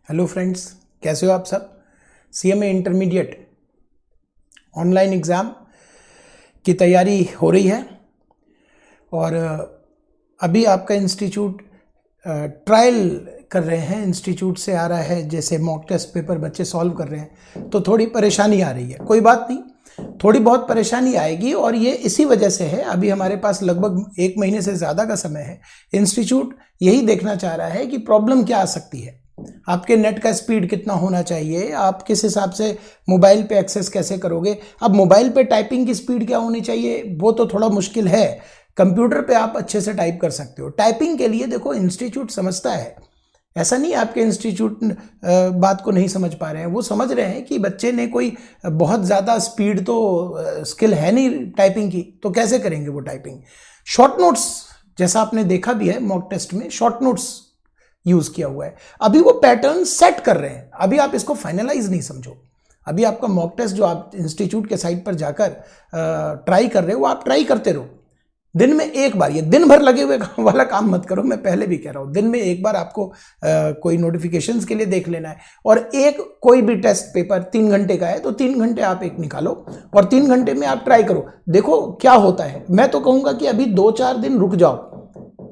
Hello friends, कैसे हो आप सब। सीएमए इंटरमीडिएट ऑनलाइन एग्ज़ाम की तैयारी हो रही है और अभी आपका इंस्टीट्यूट ट्रायल कर रहे हैं। इंस्टीट्यूट से आ रहा है, जैसे मॉक टेस्ट पेपर बच्चे सॉल्व कर रहे हैं, तो थोड़ी परेशानी आ रही है। कोई बात नहीं, थोड़ी बहुत परेशानी आएगी और ये इसी वजह से है। अभी हमारे पास लगभग 1 महीने से ज़्यादा का समय है। इंस्टीट्यूट यही देखना चाह रहा है कि प्रॉब्लम क्या आ सकती है। आपके नेट का स्पीड कितना होना चाहिए, आप किस हिसाब से मोबाइल पे एक्सेस कैसे करोगे। अब मोबाइल पे टाइपिंग की स्पीड क्या होनी चाहिए वो तो थोड़ा मुश्किल है। कंप्यूटर पे आप अच्छे से टाइप कर सकते हो। टाइपिंग के लिए देखो, इंस्टीट्यूट समझता है, ऐसा नहीं आपके इंस्टीट्यूट बात को नहीं समझ पा रहे हैं। वो समझ रहे हैं कि बच्चे ने कोई बहुत ज़्यादा स्पीड तो स्किल है नहीं टाइपिंग की, तो कैसे करेंगे वो टाइपिंग। शॉर्ट नोट्स, जैसा आपने देखा भी है मॉक टेस्ट में, शॉर्ट नोट्स यूज किया हुआ है। अभी वो पैटर्न सेट कर रहे हैं, अभी आप इसको फाइनलाइज नहीं समझो। अभी आपका मॉक टेस्ट जो आप इंस्टीट्यूट के साइट पर जाकर ट्राई कर रहे हो, वो आप ट्राई करते रहो। दिन में एक बार, ये दिन भर लगे हुए वाला काम मत करो। मैं पहले भी कह रहा हूँ, दिन में एक बार आपको कोई नोटिफिकेशंस के लिए देख लेना है। और एक कोई भी टेस्ट पेपर 3 घंटे का है तो 3 घंटे आप एक निकालो और 3 घंटे में आप ट्राई करो, देखो क्या होता है। मैं तो कहूँगा कि अभी 2-4 दिन रुक जाओ,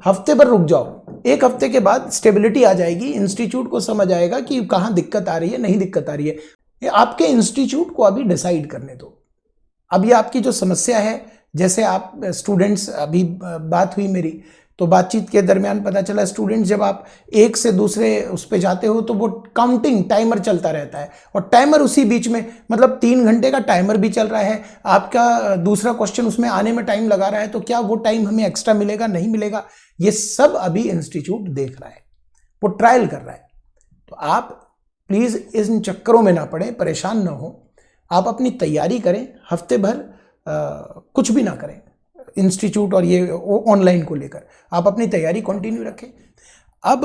हफ्ते भर रुक जाओ। 1 हफ्ते के बाद स्टेबिलिटी आ जाएगी, इंस्टीट्यूट को समझ आएगा कि कहाँ दिक्कत आ रही है, नहीं दिक्कत आ रही है। ये आपके इंस्टीट्यूट को अभी डिसाइड करने दो। अब ये आपकी जो समस्या है, जैसे आप स्टूडेंट्स, अभी बात हुई मेरी, तो बातचीत के दरमियान पता चला स्टूडेंट्स जब आप एक से दूसरे उस पे जाते हो तो वो काउंटिंग टाइमर चलता रहता है, और टाइमर उसी बीच में, मतलब 3 घंटे का टाइमर भी चल रहा है, आपका दूसरा क्वेश्चन उसमें आने में टाइम लगा रहा है, तो क्या वो टाइम हमें एक्स्ट्रा मिलेगा, नहीं मिलेगा, ये सब अभी इंस्टीट्यूट देख रहा है, वो ट्रायल कर रहा है। तो आप प्लीज़ इन चक्करों में ना पड़े, परेशान ना हो। आप अपनी तैयारी करें, हफ्ते भर कुछ भी ना करें इंस्टीट्यूट और ये ऑनलाइन को लेकर, आप अपनी तैयारी कंटिन्यू रखें। अब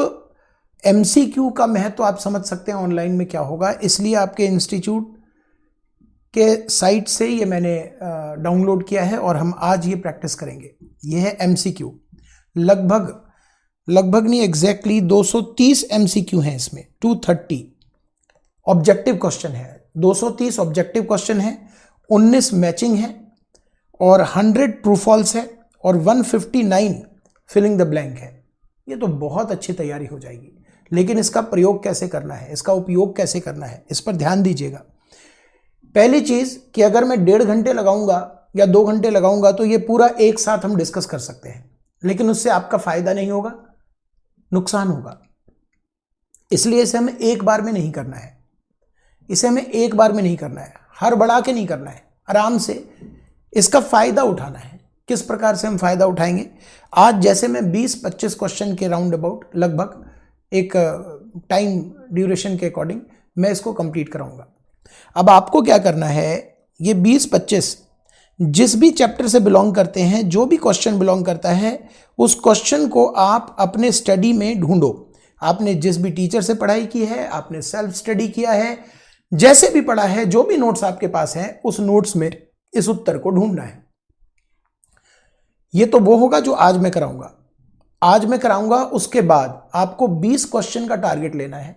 एमसीक्यू का महत्व आप समझ सकते हैं ऑनलाइन में क्या होगा, इसलिए आपके इंस्टीट्यूट के साइट से ये मैंने डाउनलोड किया है और हम आज ये प्रैक्टिस करेंगे। ये है एमसीक्यू, लगभग नहीं, एग्जैक्टली 230 एमसीक्यू हैं इसमें। 230 ऑब्जेक्टिव क्वेश्चन है, 230 ऑब्जेक्टिव क्वेश्चन है, 19 मैचिंग है और 100 ट्रू फॉल्स है और 159 फिलिंग द ब्लैंक है। ये तो बहुत अच्छी तैयारी हो जाएगी, लेकिन इसका प्रयोग कैसे करना है, इसका उपयोग कैसे करना है, इस पर ध्यान दीजिएगा। पहली चीज कि अगर मैं 1.5 घंटे लगाऊंगा या 2 घंटे लगाऊंगा तो ये पूरा एक साथ हम डिस्कस कर सकते हैं, लेकिन उससे आपका फायदा नहीं होगा, नुकसान होगा। इसलिए इसे हमें एक बार में नहीं करना है, इसे हमें एक बार में नहीं करना है, हड़बड़ा के नहीं करना है, आराम से इसका फायदा उठाना है। किस प्रकार से हम फायदा उठाएंगे, आज जैसे मैं 20-25 क्वेश्चन के राउंड अबाउट, लगभग एक टाइम ड्यूरेशन के अकॉर्डिंग मैं इसको कंप्लीट कराऊंगा। अब आपको क्या करना है, ये 20-25 जिस भी चैप्टर से बिलोंग करते हैं, जो भी क्वेश्चन बिलोंग करता है, उस क्वेश्चन को आप अपने स्टडी में ढूंढो। आपने जिस भी टीचर से पढ़ाई की है, आपने सेल्फ स्टडी किया है, जैसे भी पढ़ा है, जो भी नोट्स आपके पास हैं, उस नोट्स में इस उत्तर को ढूंढना है। ये तो वो होगा जो आज मैं कराऊंगा। आज मैं कराऊंगा, उसके बाद आपको 20 क्वेश्चन का टारगेट लेना है।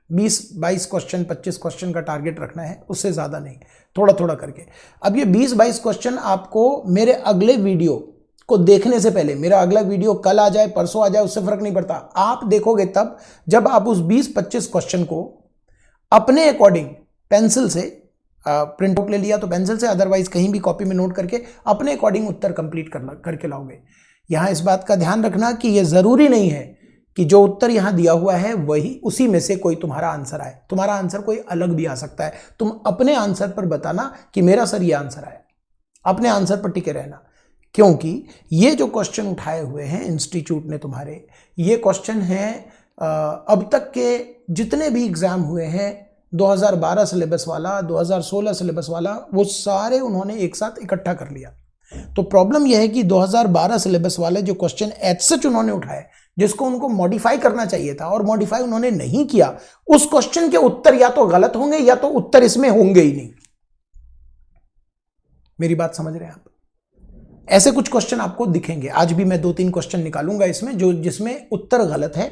20-22 क्वेश्चन, 25 क्वेश्चन का टारगेट रखना है, उससे ज़्यादा नहीं, थोड़ा थोड़ा करके। अब ये 20-22 क्वेश्चन आपको मेरे अगले वीडियो को देखने से पहले, मेरा अगला वीडियो कल आ जाए, परसों आ जाए, उससे फर्क नहीं पड़ता, आप देखोगे तब जब आप उस 20-25 क्वेश्चन को अपने अकॉर्डिंग पेंसिल से प्रिंट आउट ले लिया तो पेंसिल से, अदरवाइज कहीं भी कॉपी में नोट करके अपने अकॉर्डिंग उत्तर कंप्लीट करके लाओगे। यहां इस बात का ध्यान रखना कि यह जरूरी नहीं है कि जो उत्तर यहां दिया हुआ है वही, उसी में से कोई तुम्हारा आंसर आए। तुम्हारा आंसर कोई अलग भी आ सकता है। तुम अपने आंसर पर बताना कि मेरा सर ये आंसर आया, अपने आंसर पर टिके रहना, क्योंकि ये जो क्वेश्चन उठाए हुए हैं इंस्टीट्यूट ने तुम्हारे, ये क्वेश्चन हैं अब तक के जितने भी एग्जाम हुए हैं, 2012 सिलेबस वाला, 2016 सिलेबस वाला, वो सारे उन्होंने एक साथ इकट्ठा कर लिया। तो प्रॉब्लम यह है कि 2012 सिलेबस वाले जो क्वेश्चन एज सच उन्होंने उठाए, जिसको उनको मॉडिफाई करना चाहिए था और मॉडिफाई उन्होंने नहीं किया, उस क्वेश्चन के उत्तर या तो गलत होंगे या तो उत्तर इसमें होंगे ही नहीं। मेरी बात समझ रहे हैं आप? ऐसे कुछ क्वेश्चन आपको दिखेंगे। आज भी मैं 2-3 क्वेश्चन निकालूंगा इसमें जिसमें उत्तर गलत है,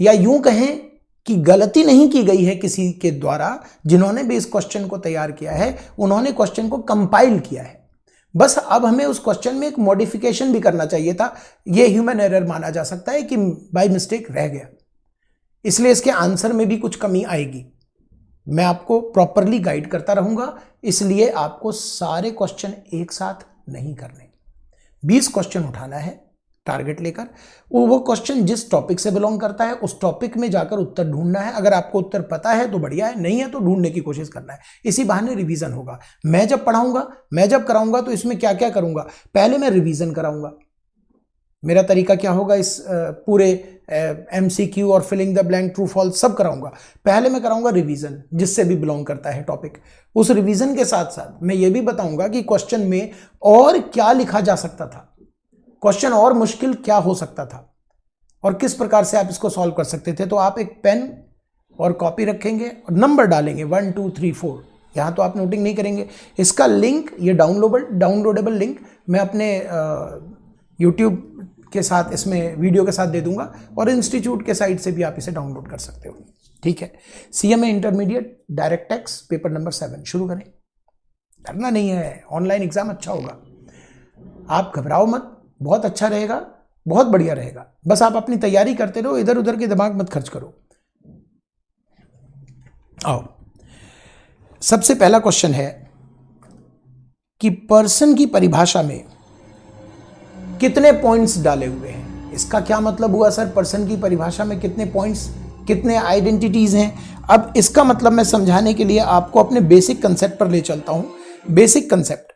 या यूं कहें कि गलती नहीं की गई है किसी के द्वारा, जिन्होंने भी इस क्वेश्चन को तैयार किया है उन्होंने क्वेश्चन को कंपाइल किया है। बस अब हमें उस क्वेश्चन में एक मॉडिफिकेशन भी करना चाहिए था। यह ह्यूमन एरर माना जा सकता है कि बाय मिस्टेक रह गया, इसलिए इसके आंसर में भी कुछ कमी आएगी। मैं आपको प्रॉपरली गाइड करता रहूंगा, इसलिए आपको सारे क्वेश्चन एक साथ नहीं करने। 20 क्वेश्चन उठाना है टारगेट लेकर, वो क्वेश्चन जिस टॉपिक से बिलोंग करता है उस टॉपिक में जाकर उत्तर ढूंढना है। अगर आपको उत्तर पता है तो बढ़िया है, नहीं है तो ढूंढने की कोशिश करना है। इसी बहाने रिवीजन होगा। मैं जब पढ़ाऊंगा, मैं जब कराऊंगा तो इसमें क्या क्या करूंगा, पहले मैं रिवीजन कराऊंगा। मेरा तरीका क्या होगा, इस पूरे MCQ और filling the blank, true false सब कराऊंगा। पहले मैं कराऊंगा रिवीजन, जिससे भी बिलोंग करता है टॉपिक। उस रिवीजन के साथ साथ मैं ये भी बताऊंगा कि क्वेश्चन में और क्या लिखा जा सकता था, क्वेश्चन और मुश्किल क्या हो सकता था और किस प्रकार से आप इसको सॉल्व कर सकते थे। तो आप एक पेन और कॉपी रखेंगे और नंबर डालेंगे 1 2 3 4। यहां तो आप नोटिंग नहीं करेंगे। इसका लिंक, ये डाउनलोडेबल लिंक मैं अपने यूट्यूब के साथ, इसमें वीडियो के साथ दे दूंगा, और इंस्टीट्यूट के साइट से भी आप इसे डाउनलोड कर सकते हो। ठीक है। CMA intermediate direct tax paper number 7 शुरू करें। डरना नहीं है, ऑनलाइन एग्जाम अच्छा होगा, आप घबराओ मत, बहुत अच्छा रहेगा, बहुत बढ़िया रहेगा। बस आप अपनी तैयारी करते रहो, इधर उधर के दिमाग मत खर्च करो। आओ, सबसे पहला क्वेश्चन है कि पर्सन की परिभाषा में कितने पॉइंट्स डाले हुए हैं। इसका क्या मतलब हुआ सर, पर्सन की परिभाषा में कितने पॉइंट्स, कितने आइडेंटिटीज हैं। अब इसका मतलब मैं समझाने के लिए आपको अपने बेसिक कंसेप्ट पर ले चलता हूं। बेसिक कंसेप्ट,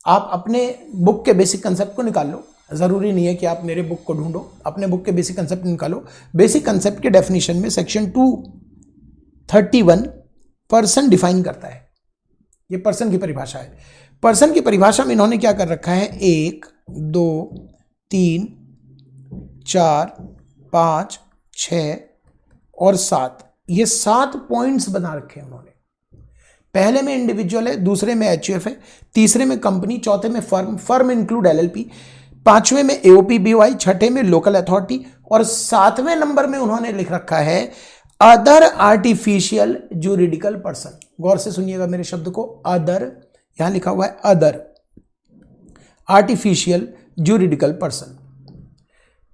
आप अपने बुक के बेसिक कंसेप्ट को निकाल लो। जरूरी नहीं है कि आप मेरे बुक को ढूंढो, अपने बुक के बेसिक कंसेप्ट निकालो। बेसिक कंसेप्ट के डेफिनेशन में सेक्शन 231 पर्सन डिफाइन करता है। ये पर्सन की परिभाषा है। पर्सन की परिभाषा में इन्होंने क्या कर रखा है, 1 2 3 4 5 6 और 7, ये 7 पॉइंट्स बना रखे हैं उन्होंने। पहले में इंडिविजुअल है, दूसरे में HUF है, तीसरे में कंपनी, चौथे में फर्म इंक्लूड LLP, पांचवें में AOP BOI, छठे में लोकल अथॉरिटी, और 7वें नंबर में उन्होंने लिख रखा है अदर आर्टिफिशियल जूरिडिकल पर्सन। गौर से सुनिएगा मेरे शब्द को, अदर, यहां लिखा हुआ है अदर आर्टिफिशियल जूरिडिकल पर्सन।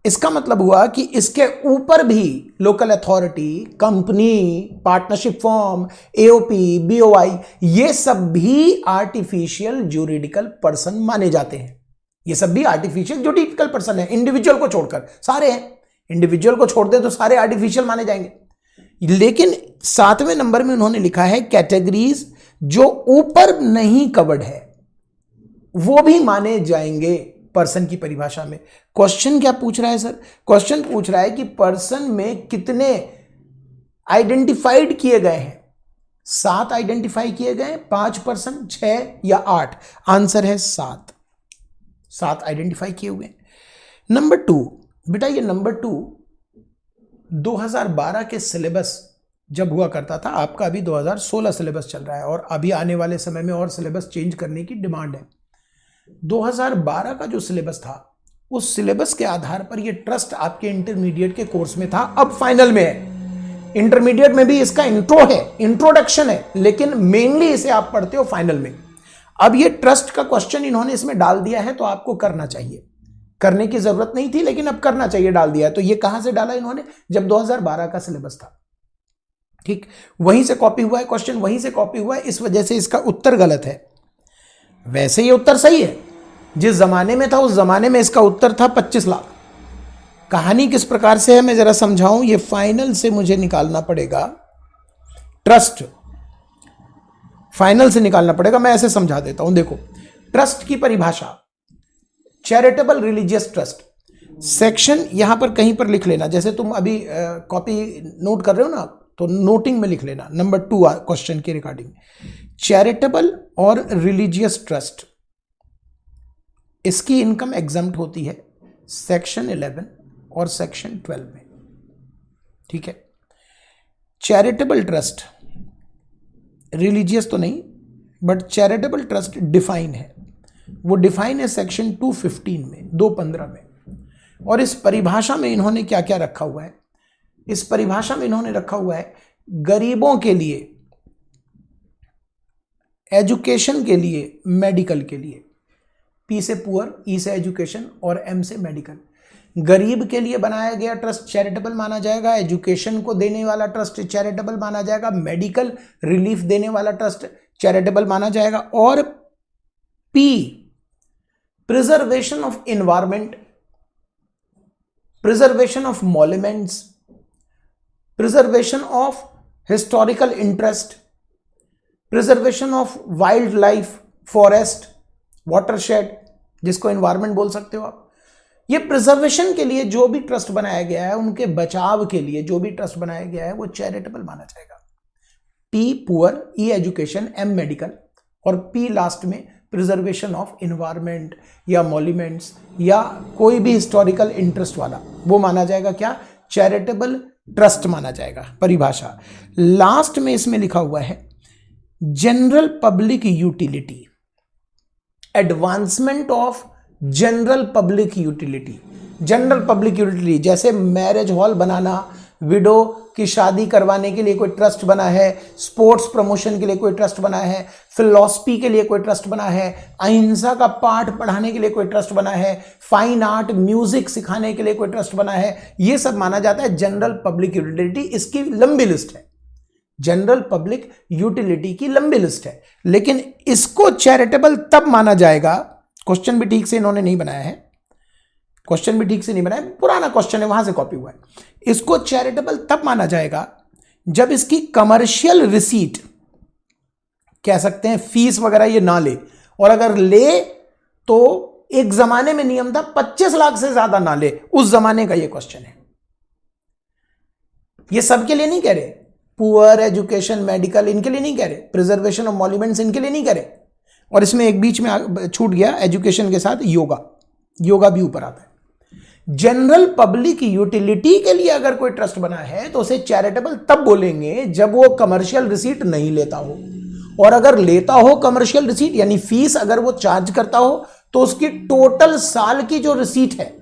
इसका मतलब हुआ कि इसके ऊपर भी local authority, company, partnership form, AOP BOI, ये सब भी आर्टिफिशियल जूरिडिकल पर्सन माने जाते हैं। ये सब भी आर्टिफिशियल जूरिडिकल पर्सन है, इंडिविजुअल को छोड़कर सारे हैं। इंडिविजुअल को छोड़ दे तो सारे आर्टिफिशियल माने जाएंगे। लेकिन 7वें नंबर में उन्होंने लिखा है कैटेगरीज जो ऊपर नहीं कवर्ड है वो भी माने जाएंगे पर्सन की परिभाषा में। क्वेश्चन क्या पूछ रहा है सर, क्वेश्चन पूछ रहा है कि पर्सन में कितने आइडेंटिफाइड किए गए हैं। 7 आइडेंटिफाई किए गए, 5 पर्सन, 6 या 8। आंसर है 7 आइडेंटिफाई किए हुए। नंबर 2, बेटा ये नंबर 2 2012 के सिलेबस जब हुआ करता था, आपका अभी 2016 सिलेबस चल रहा है और अभी आने वाले समय में और सिलेबस चेंज करने की डिमांड है। 2012 का जो सिलेबस था उस सिलेबस के आधार पर ये ट्रस्ट आपके इंटरमीडिएट के कोर्स में था, अब फाइनल में है। इंटरमीडिएट में भी इसका इंट्रो है, इंट्रोडक्शन है, लेकिन मेनली इसे आप पढ़ते हो फाइनल में। अब ये ट्रस्ट का क्वेश्चन इन्होंने इसमें डाल दिया है तो आपको करना चाहिए, करने की जरूरत नहीं थी लेकिन अब करना चाहिए, डाल दिया है। तो ये कहां से डाला इन्होंने, जब 2012 का सिलेबस था। ठीक, वहीं से कॉपी हुआ है क्वेश्चन, वहीं से कॉपी हुआ है, इस वजह से इसका उत्तर गलत है। वैसे ये उत्तर सही है, जिस जमाने में था उस जमाने में इसका उत्तर था 25 लाख। कहानी किस प्रकार से है मैं जरा समझाऊं, ये फाइनल से मुझे निकालना पड़ेगा, ट्रस्ट फाइनल से निकालना पड़ेगा। मैं ऐसे समझा देता हूं, देखो ट्रस्ट की परिभाषा, चैरिटेबल रिलीजियस ट्रस्ट, सेक्शन यहां पर कहीं पर लिख लेना, जैसे तुम अभी कॉपी नोट कर रहे हो ना, तो नोटिंग में लिख लेना नंबर 2 क्वेश्चन के रिगार्डिंग। चैरिटेबल और रिलीजियस ट्रस्ट, इसकी इनकम एग्जम्प्ट होती है सेक्शन 11 और सेक्शन 12 में। ठीक है, चैरिटेबल ट्रस्ट, रिलीजियस तो नहीं बट चैरिटेबल ट्रस्ट डिफाइन है, वो डिफाइन है सेक्शन 215 में, 215 में। और इस परिभाषा में इन्होंने क्या क्या रखा हुआ है, इस परिभाषा में इन्होंने रखा हुआ है गरीबों के लिए, एजुकेशन के लिए, मेडिकल के लिए। पी से पुअर, ई से एजुकेशन और एम से मेडिकल। गरीब के लिए बनाया गया ट्रस्ट चैरिटेबल माना जाएगा, एजुकेशन को देने वाला ट्रस्ट चैरिटेबल माना जाएगा, मेडिकल रिलीफ देने वाला ट्रस्ट चैरिटेबल माना जाएगा, और P preservation of environment, preservation of monuments, preservation of historical interest, preservation of wild life, forest, watershed, जिसको एनवायरमेंट बोल सकते हो आप। ये प्रिजर्वेशन के लिए जो भी ट्रस्ट बनाया गया है, उनके बचाव के लिए जो भी ट्रस्ट बनाया गया है, वो चैरिटेबल माना जाएगा। पी पुअर, ई एजुकेशन, एम मेडिकल, और पी लास्ट में प्रिजर्वेशन ऑफ एनवायरमेंट या मॉन्यूमेंट्स या कोई भी हिस्टोरिकल इंटरेस्ट वाला, वो माना जाएगा क्या? चैरिटेबल ट्रस्ट माना जाएगा। परिभाषा लास्ट में इसमें लिखा हुआ है general public utility, advancement of general public utility. General public utility जैसे मैरिज हॉल बनाना, विडो की शादी करवाने के लिए कोई ट्रस्ट बना है, स्पोर्ट्स प्रमोशन के लिए कोई ट्रस्ट बना है, फिलॉसफी के लिए कोई ट्रस्ट बना है, अहिंसा का पाठ पढ़ाने के लिए कोई ट्रस्ट बना है, फाइन आर्ट म्यूजिक सिखाने के लिए कोई ट्रस्ट बना है, ये सब माना जाता है जनरल पब्लिक यूटिलिटी। इसकी लंबी लिस्ट है, जनरल पब्लिक यूटिलिटी की लंबी लिस्ट है, लेकिन इसको चैरिटेबल तब माना जाएगा, क्वेश्चन भी ठीक से इन्होंने नहीं बनाया है, क्वेश्चन भी ठीक से नहीं बनाया, पुराना क्वेश्चन है वहां से कॉपी हुआ है। इसको चैरिटेबल तब माना जाएगा जब इसकी कमर्शियल रिसीट, कह सकते हैं फीस वगैरह ये ना ले, और अगर ले तो एक जमाने में नियम था 25 लाख से ज्यादा ना ले, उस जमाने का ये क्वेश्चन है। ये सबके लिए नहीं कह रहे, पुअर, एजुकेशन, मेडिकल, इनके लिए नहीं कह रहे, प्रिजर्वेशन ऑफ मॉन्यूमेंट्स इनके लिए नहीं कह रहे। और इसमें एक बीच में छूट गया, एजुकेशन के साथ योगा, योगा भी ऊपर आता है। जनरल पब्लिक यूटिलिटी के लिए अगर कोई ट्रस्ट बना है तो उसे चैरिटेबल तब बोलेंगे जब वो कमर्शियल रिसीट नहीं लेता हो, और अगर लेता हो कमर्शियल रिसीट यानी फीस अगर वो चार्ज करता हो तो उसकी टोटल साल की जो रिसीट है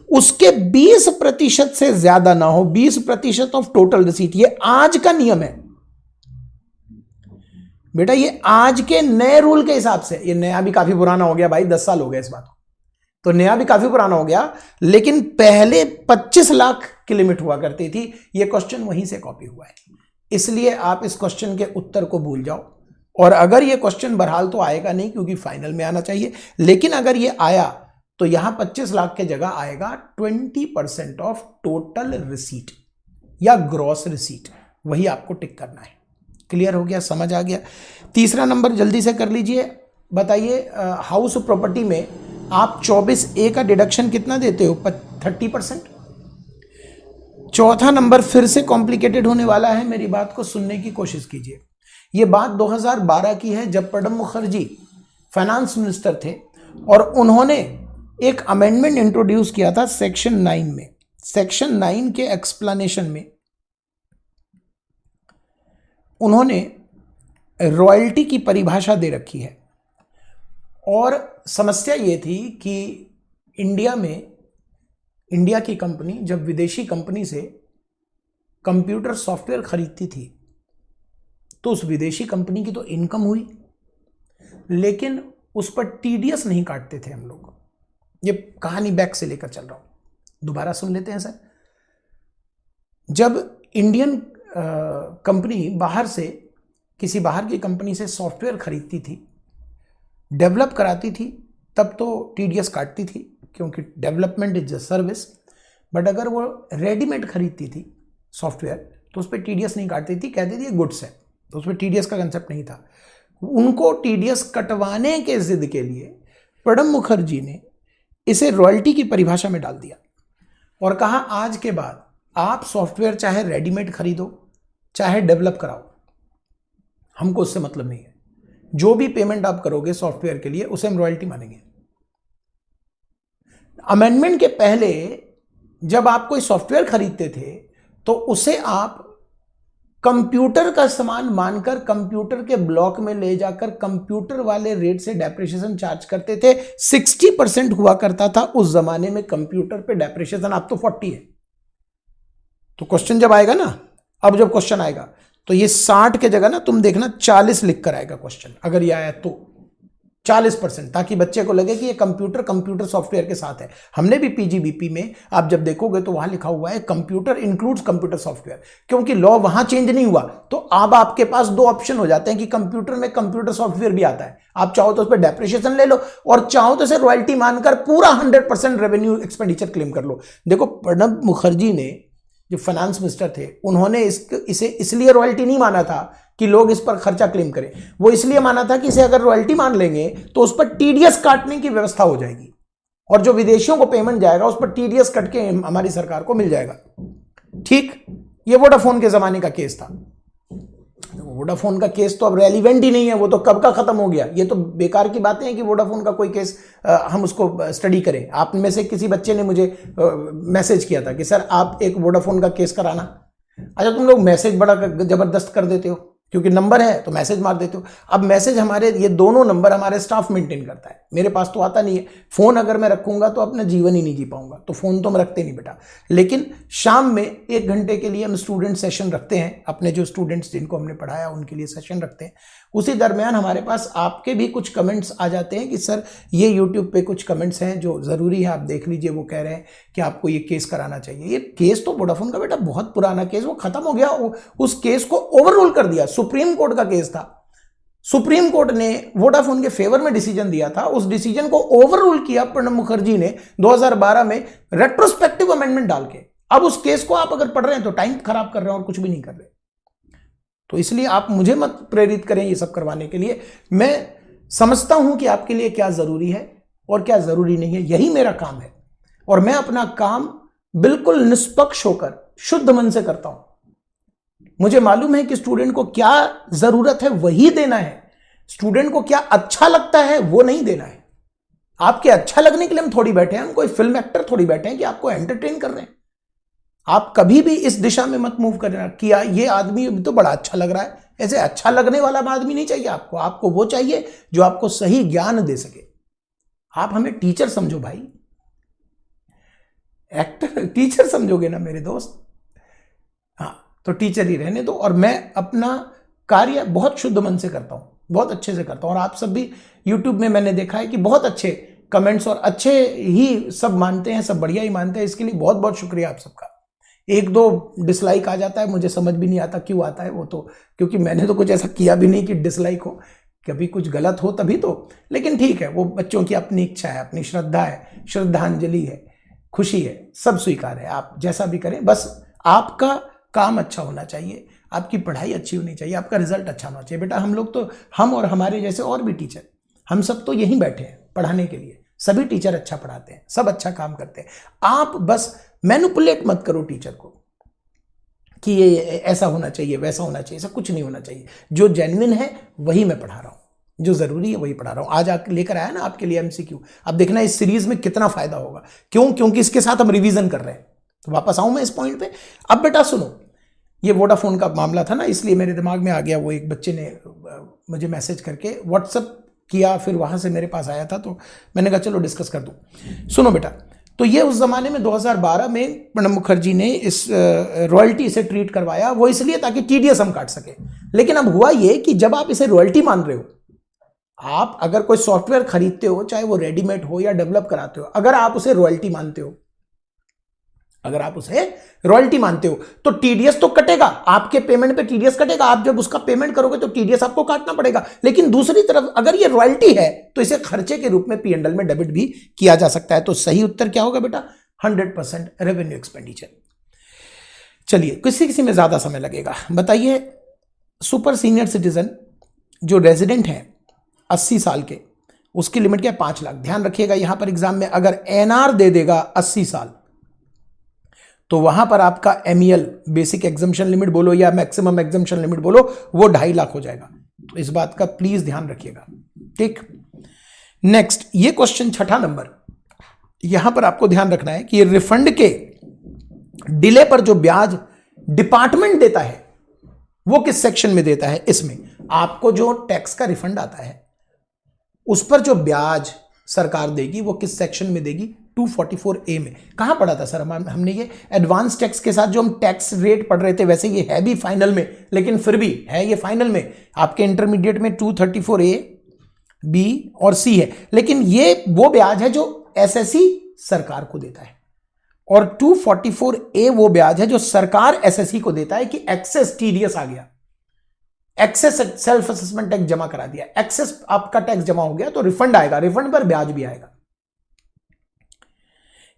उसके 20% से ज्यादा ना हो, 20% ऑफ टोटल रिसीट। ये आज का नियम है बेटा, ये आज के नए रूल के हिसाब से। ये नया भी काफी पुराना हो गया भाई, 10 साल हो गए इस बात को, तो नया भी काफी पुराना हो गया, लेकिन पहले 25 लाख की लिमिट हुआ करती थी। ये क्वेश्चन वहीं से कॉपी हुआ है, इसलिए आप इस क्वेश्चन के उत्तर को भूल जाओ। और अगर ये क्वेश्चन बहरहाल तो आएगा नहीं क्योंकि फाइनल में आना चाहिए, लेकिन अगर ये आया तो यहां 25 लाख के जगह आएगा 20% ऑफ टोटल रिसीट या ग्रॉस रिसीट, वही आपको टिक करना है। क्लियर हो गया, समझ आ गया। तीसरा नंबर जल्दी से कर लीजिए, बताइए हाउस प्रॉपर्टी में आप 24A का डिडक्शन कितना देते हो? 30%। चौथा नंबर फिर से कॉम्प्लिकेटेड होने वाला है, मेरी बात को सुनने की कोशिश कीजिए। ये बात 2012 की है जब प्रणब मुखर्जी फाइनेंस मिनिस्टर थे और उन्होंने एक अमेंडमेंट इंट्रोड्यूस किया था सेक्शन 9 में। सेक्शन 9 के एक्सप्लेनेशन में उन्होंने रॉयल्टी की परिभाषा दे रखी है, और समस्या ये थी कि इंडिया में, इंडिया की कंपनी जब विदेशी कंपनी से कंप्यूटर सॉफ्टवेयर खरीदती थी तो उस विदेशी कंपनी की तो इनकम हुई, लेकिन उस पर टीडीएस नहीं काटते थे हम लोग। ये कहानी बैक से लेकर चल रहा हूं, दोबारा सुन लेते हैं सर। जब इंडियन कंपनी बाहर से, किसी बाहर की कंपनी से सॉफ्टवेयर खरीदती थी, डेवलप कराती थी, तब तो टीडीएस काटती थी क्योंकि development is a service. But अगर वो रेडीमेड खरीदती थी सॉफ्टवेयर तो उस पर टीडीएस नहीं काटती थी, कहती थी गुड्स है, तो उस पर टीडीएस का कंसेप्ट नहीं था। उनको टीडीएस कटवाने के जिद के लिए प्रणब मुखर्जी ने इसे रॉयल्टी की परिभाषा में डाल दिया और कहा आज के बाद आप सॉफ्टवेयर चाहे रेडीमेड खरीदो चाहे डेवलप कराओ, हमको उससे मतलब नहीं है, जो भी पेमेंट आप करोगे सॉफ्टवेयर के लिए उसे हम रॉयल्टी मानेंगे। अमेंडमेंट के पहले जब आप कोई सॉफ्टवेयर खरीदते थे तो उसे आप कंप्यूटर का सामान मानकर कंप्यूटर के ब्लॉक में ले जाकर कंप्यूटर वाले रेट से डेप्रिसिएशन चार्ज करते थे। 60% हुआ करता था उस जमाने में कंप्यूटर पे डेप्रिसिएशन, अब तो 40 है। तो क्वेश्चन जब आएगा ना, अब जब क्वेश्चन आएगा तो ये 60 के जगह ना तुम देखना 40 लिख कर आएगा क्वेश्चन, अगर ये आया तो 40%, ताकि बच्चे को लगे कि ये कंप्यूटर सॉफ्टवेयर के साथ है। हमने भी पीजीबीपी में आप जब देखोगे तो वहां लिखा हुआ है कंप्यूटर इंक्लूड्स कंप्यूटर सॉफ्टवेयर, क्योंकि लॉ वहां चेंज नहीं हुआ। तो अब आपके पास दो ऑप्शन हो जाते हैं कि कंप्यूटर में कंप्यूटर सॉफ्टवेयर भी आता है, आप चाहो तो उस पर डेप्रिसिएशन ले लो और चाहो तो इसे रॉयल्टी मानकर पूरा 100% रेवेन्यू एक्सपेंडिचर क्लेम कर लो। देखो प्रणब मुखर्जी ने जो फाइनेंस मिनिस्टर थे, उन्होंने इसे इसलिए रॉयल्टी नहीं माना था कि लोग इस पर खर्चा क्लेम करें, वो इसलिए माना था कि इसे अगर रॉयल्टी मान लेंगे तो उस पर टीडीएस काटने की व्यवस्था हो जाएगी और जो विदेशियों को पेमेंट जाएगा उस पर टीडीएस कट के हमारी सरकार को मिल जाएगा। ठीक, ये वोडाफोन के जमाने का केस था। वोडाफोन का केस तो अब रेलिवेंट ही नहीं है, वो तो कब का खत्म हो गया। ये तो बेकार की बातें हैं कि वोडाफोन का कोई केस हम उसको स्टडी करें। आप में से किसी बच्चे ने मुझे मैसेज किया था कि सर आप एक वोडाफोन का केस कराना। अच्छा, तुम लोग मैसेज बड़ा जबरदस्त कर देते हो, क्योंकि नंबर है तो मैसेज मार देते हो। अब मैसेज हमारे ये दोनों नंबर हमारे स्टाफ मेंटेन करता है, मेरे पास तो आता नहीं है। फोन अगर मैं रखूंगा तो अपना जीवन ही नहीं जी पाऊंगा, तो फोन तो हम रखते नहीं बेटा। लेकिन शाम में 1 घंटे के लिए हम स्टूडेंट सेशन रखते हैं, अपने जो स्टूडेंट्स जिनको हमने पढ़ाया उनके लिए सेशन रखते हैं। उसी दरमियान हमारे पास आपके भी कुछ कमेंट्स आ जाते हैं कि सर ये यूट्यूब पे कुछ कमेंट्स हैं जो ज़रूरी है, आप देख लीजिए। वो कह रहे हैं कि आपको ये केस कराना चाहिए। ये केस तो वोडाफोन का बेटा बहुत पुराना केस, वो खत्म हो गया। उस केस को ओवररूल कर दिया, सुप्रीम कोर्ट का केस था। सुप्रीम कोर्ट ने वोडाफोन के फेवर में डिसीजन दिया था, उस डिसीजन को ओवररूल किया प्रणब मुखर्जी ने 2012 में रेट्रोस्पेक्टिव अमेंडमेंट डाल के। अब उस केस को आप अगर पढ़ रहे हैं तो टाइम खराब कर रहे हैं और कुछ भी नहीं कर रहे। तो इसलिए आप मुझे मत प्रेरित करें ये सब करवाने के लिए। मैं समझता हूं कि आपके लिए क्या जरूरी है और क्या जरूरी नहीं है, यही मेरा काम है। और मैं अपना काम बिल्कुल निष्पक्ष होकर शुद्ध मन से करता हूं। मुझे मालूम है कि स्टूडेंट को क्या जरूरत है वही देना है, स्टूडेंट को क्या अच्छा लगता है वो नहीं देना है। आपके अच्छा लगने के लिए हम थोड़ी बैठे हैं, हम कोई फिल्म एक्टर थोड़ी बैठे हैं कि आपको एंटरटेन कर रहे हैं। आप कभी भी इस दिशा में मत मूव करना कि ये आदमी तो बड़ा अच्छा लग रहा है। ऐसे अच्छा लगने वाला आदमी नहीं चाहिए आपको, आपको वो चाहिए जो आपको सही ज्ञान दे सके। आप हमें टीचर समझो भाई, एक्टर टीचर समझोगे ना मेरे दोस्त। हाँ, तो टीचर ही रहने दो। और मैं अपना कार्य बहुत शुद्ध मन से करता हूं, बहुत अच्छे से करता हूं। और आप सब भी यूट्यूब में मैंने देखा है कि बहुत अच्छे कमेंट्स और अच्छे ही सब मानते हैं, सब बढ़िया ही मानते हैं। इसके लिए बहुत बहुत शुक्रिया आप सबका। 1-2 डिसलाइक आ जाता है, मुझे समझ भी नहीं आता क्यों आता है वो, तो क्योंकि मैंने तो कुछ ऐसा किया भी नहीं कि डिसलाइक हो, कभी कुछ गलत हो तभी तो। लेकिन ठीक है, वो बच्चों की अपनी इच्छा है, अपनी श्रद्धा है, श्रद्धांजलि है, खुशी है, सब स्वीकार है। आप जैसा भी करें, बस आपका काम अच्छा होना चाहिए, आपकी पढ़ाई अच्छी होनी चाहिए, आपका रिजल्ट अच्छा होना चाहिए। बेटा हम लोग तो, हम और हमारे जैसे और भी टीचर, हम सब तो यहीं बैठे हैं पढ़ाने के लिए। सभी टीचर अच्छा पढ़ाते हैं, सब अच्छा काम करते हैं। आप बस मैनिपुलेट मत करो टीचर को कि ये ऐसा होना चाहिए, वैसा होना चाहिए, ऐसा कुछ नहीं होना चाहिए। जो जेन्युइन है वही मैं पढ़ा रहा हूं, जो जरूरी है वही पढ़ा रहा हूं। आज आके लेकर आया ना आपके लिए एमसीक्यू, अब देखना इस सीरीज में कितना फायदा होगा। क्यों? क्योंकि इसके साथ हम रिवीजन कर रहे हैं। तो वापस आऊं मैं इस पॉइंट पे। अब बेटा सुनो, ये वोडाफोन का मामला था ना, इसलिए मेरे दिमाग में आ गया। वो एक बच्चे ने मुझे मैसेज करके व्हाट्सएप किया, फिर वहां से मेरे पास आया था, तो मैंने कहा चलो डिस्कस कर दूं। सुनो बेटा, तो ये उस जमाने में 2012 में प्रणब मुखर्जी ने इस रॉयल्टी से ट्रीट करवाया, वो इसलिए ताकि टीडीएस हम काट सके। लेकिन अब हुआ ये कि जब आप इसे रॉयल्टी मान रहे हो, आप अगर कोई सॉफ्टवेयर खरीदते हो, चाहे वो रेडीमेड हो या डेवलप कराते हो, अगर आप उसे रॉयल्टी मानते हो, अगर आप उसे रॉयल्टी मानते हो तो टीडीएस तो कटेगा, आपके पेमेंट पे टीडीएस कटेगा। आप जब उसका पेमेंट करोगे तो टीडीएस आपको काटना पड़ेगा। लेकिन दूसरी तरफ अगर ये रॉयल्टी है तो इसे खर्चे के रूप में P&L में डेबिट भी किया जा सकता है। तो सही उत्तर क्या होगा बेटा? 100% रेवेन्यू एक्सपेंडिचर। चलिए, किसी किसी में ज्यादा समय लगेगा। बताइए, सुपर सीनियर सिटीजन जो रेजिडेंट है 80 साल के, उसकी लिमिट क्या है? 5 लाख। ध्यान रखिएगा, यहां पर एग्जाम में अगर एनआर दे देगा 80 साल तो वहां पर आपका MEL, बेसिक एग्जम्पशन लिमिट बोलो या मैक्सिमम एग्जम्पशन लिमिट बोलो, वो 2.5 लाख हो जाएगा। तो इस बात का प्लीज ध्यान रखिएगा। ठीक, नेक्स्ट, ये क्वेश्चन 6ठा नंबर, यहां पर आपको ध्यान रखना है कि रिफंड के डिले पर जो ब्याज डिपार्टमेंट देता है वो किस सेक्शन में देता है? इसमें आपको जो टैक्स का रिफंड आता है उस पर जो ब्याज सरकार देगी वो किस सेक्शन में देगी? 244A में कहाँ पढ़ा था सर हमने ये एडवांस टैक्स के साथ जो हम टैक्स रेट पढ़ रहे थे, वैसे ये है भी फाइनल में, लेकिन फिर भी है ये फाइनल में आपके इंटरमीडिएट में 234A B और C है, लेकिन ये वो ब्याज है जो SSC सरकार को देता है और 244A वो ब्याज है जो सरकार SSC को देता है कि एक्सेस TDS आ गया, एक्सेस सेल्फ असेसमेंट टैक्स जमा करा दिया, एक्सेस आपका टैक्स जमा हो गया तो रिफंड आएगा, रिफंड पर ब्याज भी आएगा।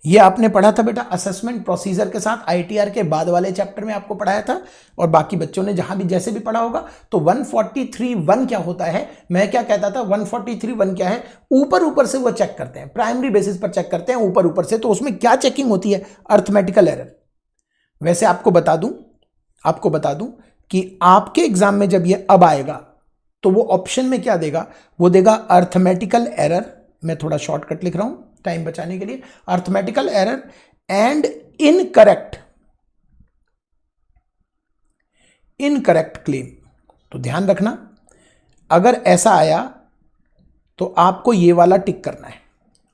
ये आपने पढ़ा था बेटा असेसमेंट प्रोसीजर के साथ ITR के बाद वाले चैप्टर में आपको पढ़ाया था, और बाकी बच्चों ने जहां भी जैसे भी पढ़ा होगा। तो 143(1) क्या होता है, मैं क्या कहता था 143(1) क्या है, ऊपर ऊपर से वो चेक करते हैं, प्राइमरी बेसिस पर चेक करते हैं ऊपर ऊपर से। तो उसमें क्या चेकिंग होती है, अर्थमेटिकल एरर। वैसे आपको बता दूं कि आपके एग्जाम में जब ये अब आएगा तो वो ऑप्शन में क्या देगा, वो देगा अर्थमेटिकल एरर, मैं थोड़ा शॉर्टकट लिख रहा हूं टाइम बचाने के लिए, arithmetical error and incorrect claim. तो ध्यान रखना, अगर ऐसा आया तो आपको ये वाला टिक करना है।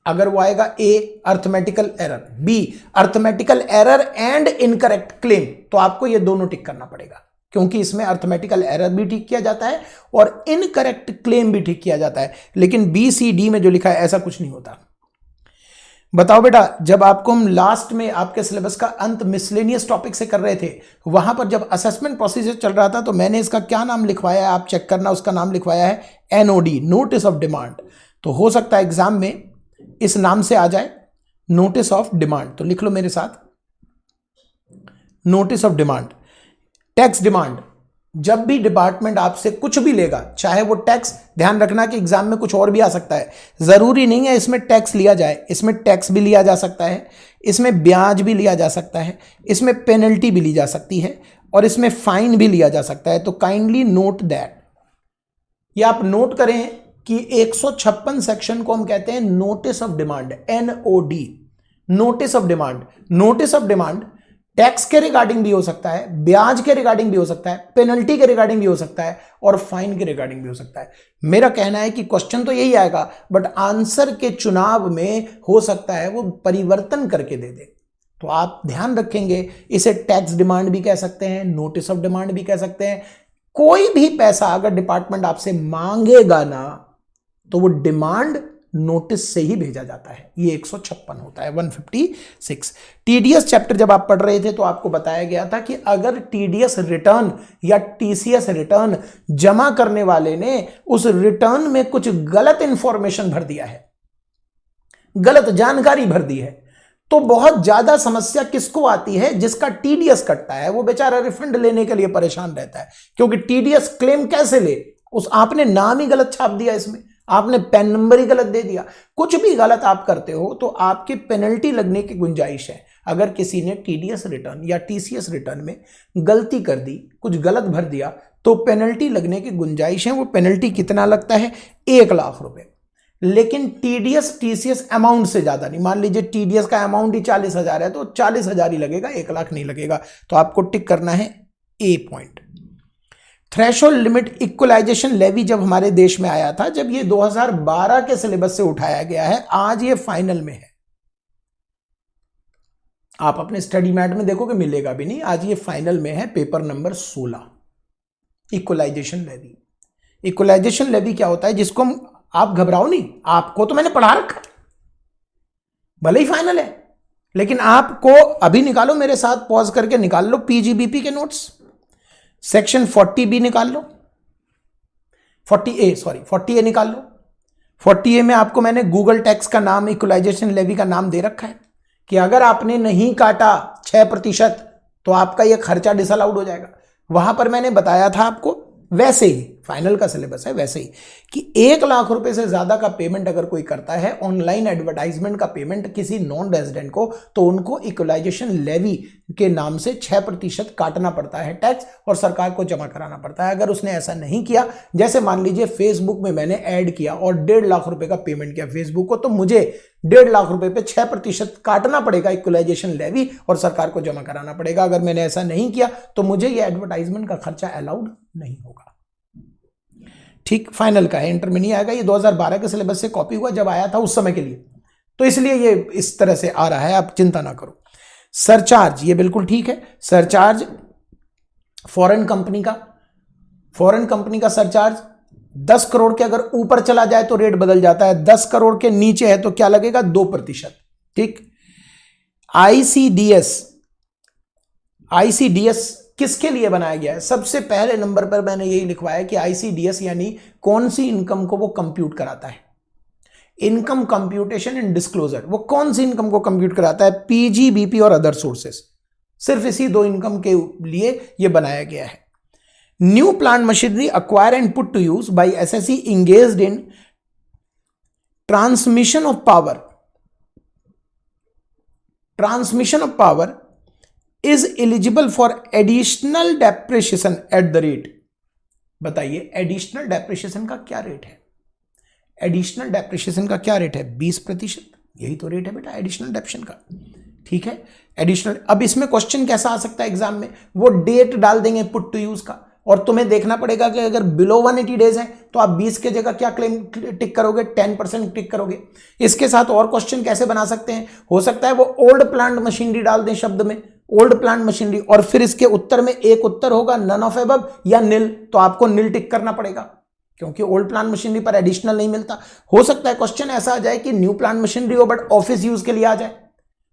अगर वो आएगा A arithmetical error, B arithmetical error and incorrect claim, तो आपको ये दोनों टिक करना पड़ेगा, क्योंकि इसमें अर्थमेटिकल एरर भी ठीक किया जाता है और इनकरेक्ट क्लेम भी ठीक किया जाता है। लेकिन B C D में जो लिखा है ऐसा कुछ नहीं होता। बताओ बेटा, जब आपको हम लास्ट में आपके सिलेबस का अंत मिसलेनियस टॉपिक से कर रहे थे, वहां पर जब असेसमेंट प्रोसीजर चल रहा था तो मैंने इसका क्या नाम लिखवाया है, आप चेक करना, उसका नाम लिखवाया है NOD, नोटिस ऑफ डिमांड। तो हो सकता है एग्जाम में इस नाम से आ जाए, नोटिस ऑफ डिमांड। तो लिख लो मेरे साथ, notice of demand. Tax demand, जब भी डिपार्टमेंट आपसे कुछ भी लेगा, चाहे वो टैक्स, ध्यान रखना कि एग्जाम में कुछ और भी आ सकता है, जरूरी नहीं है इसमें टैक्स लिया जाए, इसमें टैक्स भी लिया जा सकता है, इसमें ब्याज भी लिया जा सकता है, इसमें पेनल्टी भी ली जा सकती है और इसमें फाइन भी लिया जा सकता है। तो काइंडली नोट दैट, ये आप नोट करें कि 156 सेक्शन को हम कहते हैं notice of demand, NOD, notice of demand. Notice of demand tax के रिगार्डिंग भी हो सकता है, ब्याज के रिगार्डिंग भी हो सकता है, पेनल्टी के रिगार्डिंग भी हो सकता है और फाइन के रिगार्डिंग भी हो सकता है। मेरा कहना है कि क्वेश्चन तो यही आएगा, बट आंसर के चुनाव में हो सकता है वो परिवर्तन करके दे दे। तो आप ध्यान रखेंगे, इसे टैक्स डिमांड भी कह सकते हैं, नोटिस ऑफ डिमांड भी कह सकते हैं। कोई भी पैसा अगर डिपार्टमेंट आपसे मांगेगा ना, तो वो डिमांड नोटिस से ही भेजा जाता है। ये 156 होता है, 156। TDS चैप्टर जब आप पढ़ रहे थे तो आपको बताया गया था कि अगर TDS रिटर्न या TCS रिटर्न जमा करने वाले ने उस रिटर्न में कुछ गलत इंफॉर्मेशन भर दिया है, गलत जानकारी भर दी है, तो बहुत ज्यादा समस्या किसको आती है, जिसका TDS कटता है वो बेचारा रिफंड लेने के लिए परेशान रहता है। क्योंकि TDS क्लेम कैसे ले, उस आपने नाम ही गलत छाप दिया, इसमें आपने पैन नंबर ही गलत दे दिया, कुछ भी गलत आप करते हो तो आपकी पेनल्टी लगने की गुंजाइश है। अगर किसी ने TDS रिटर्न या TCS रिटर्न में गलती कर दी, कुछ गलत भर दिया, तो पेनल्टी लगने की गुंजाइश है। वो पेनल्टी कितना लगता है, 1 लाख रुपए। लेकिन TDS TCS अमाउंट से ज्यादा नहीं। मान लीजिए TDS का अमाउंट ही 40,000 है तो 40,000 ही लगेगा, 1 लाख नहीं लगेगा। तो आपको टिक करना है A point. Threshold limit equalisation levy जब हमारे देश में आया था, जब ये 2012 के सिलेबस से उठाया गया है, आज ये फाइनल में है। आप अपने स्टडी मैट में देखोगे मिलेगा भी नहीं, आज ये फाइनल में है, paper number 16, equalisation levy. Equalisation levy क्या होता है, जिसको आप घबराओ नहीं, आपको तो मैंने पढ़ा रखा, भले ही फाइनल है, लेकिन आपको अभी निकालो, मेरे साथ पॉज करके निकाल लो PGBP के नोट्स, सेक्शन 40B निकाल लो, 40A निकाल लो। 40A में आपको मैंने गूगल टैक्स का नाम, इक्वलाइजेशन लेवी का नाम दे रखा है कि अगर आपने नहीं काटा 6% तो आपका यह खर्चा डिसअलाउड हो जाएगा। वहां पर मैंने बताया था आपको, वैसे ही फाइनल का सिलेबस है, वैसे ही कि 1 लाख रुपए से ज्यादा का पेमेंट अगर कोई करता है, ऑनलाइन एडवर्टाइजमेंट का पेमेंट किसी नॉन रेजिडेंट को, तो उनको इक्वलाइजेशन लेवी के नाम से 6% काटना पड़ता है टैक्स और सरकार को जमा कराना पड़ता है। अगर उसने ऐसा नहीं किया, जैसे मान लीजिए फेसबुक में मैंने ऐड किया और 1.5 लाख रुपए का पेमेंट किया फेसबुक को, तो मुझे 1.5 लाख रुपए पे 6% काटना पड़ेगा इक्वलाइजेशन लेवी और सरकार को जमा कराना पड़ेगा। अगर मैंने ऐसा नहीं किया तो मुझे यह एडवर्टाइजमेंट का खर्चा अलाउड नहीं होगा। ठीक, फाइनल का है, इंटर में नहीं आएगा। ये 2012 के सिलेबस से कॉपी हुआ जब आया था उस समय के लिए। तो इसलिए ये इस तरह से आ रहा है, आप चिंता ना करो। सरचार्ज, ये बिल्कुल ठीक है। सरचार्ज फॉरेन कंपनी का सरचार्ज 10 करोड़ के अगर ऊपर चला जाए तो रेट बदल जाता है, 10 करोड़ के नीचे है तो क्या लगेगा, 2%। ठीक। आईसीडीएस किसके लिए बनाया गया है? सबसे पहले नंबर पर मैंने यही लिखवाया कि आईसीडीएस यानी कौन सी इनकम को वो कंप्यूट कराता है, इनकम कंप्यूटेशन एंड डिस्क्लोजर। वो कौन सी इनकम को कंप्यूट कराता है? पीजीबीपी और अदर सोर्सेस। सिर्फ इसी 2 इनकम के लिए ये बनाया गया है। New plant machinery acquire and put to use by SSC engaged in transmission of power is eligible for additional depreciation at the rate. बताइए एडिशनल डेप्रिसिएशन का क्या रेट है? एडिशनल डेप्रिसिएशन का क्या रेट है? 20%। यही तो रेट है बेटा एडिशनल डेप्रिसिएशन का। ठीक है, एडिशनल। अब इसमें क्वेश्चन कैसा आ सकता है एग्जाम में? वो डेट डाल देंगे पुट टू यूज का, और तुम्हें देखना पड़ेगा कि अगर बिलो 180 डेज है तो आप 20 के जगह क्या क्लेम टिक करोगे? 10% टिक करोगे। इसके साथ और क्वेश्चन कैसे बना सकते हैं? हो सकता है वो ओल्ड प्लांट मशीनरी डाल दें शब्द में, ओल्ड प्लांट मशीनरी, और फिर इसके उत्तर में एक उत्तर होगा नन ऑफ एबव या नील, तो आपको नील टिक करना पड़ेगा क्योंकि ओल्ड प्लांट मशीनरी पर एडिशनल नहीं मिलता। हो सकता है क्वेश्चन ऐसा आ जाए कि न्यू प्लांट मशीनरी हो बट ऑफिस यूज के लिए आ जाए।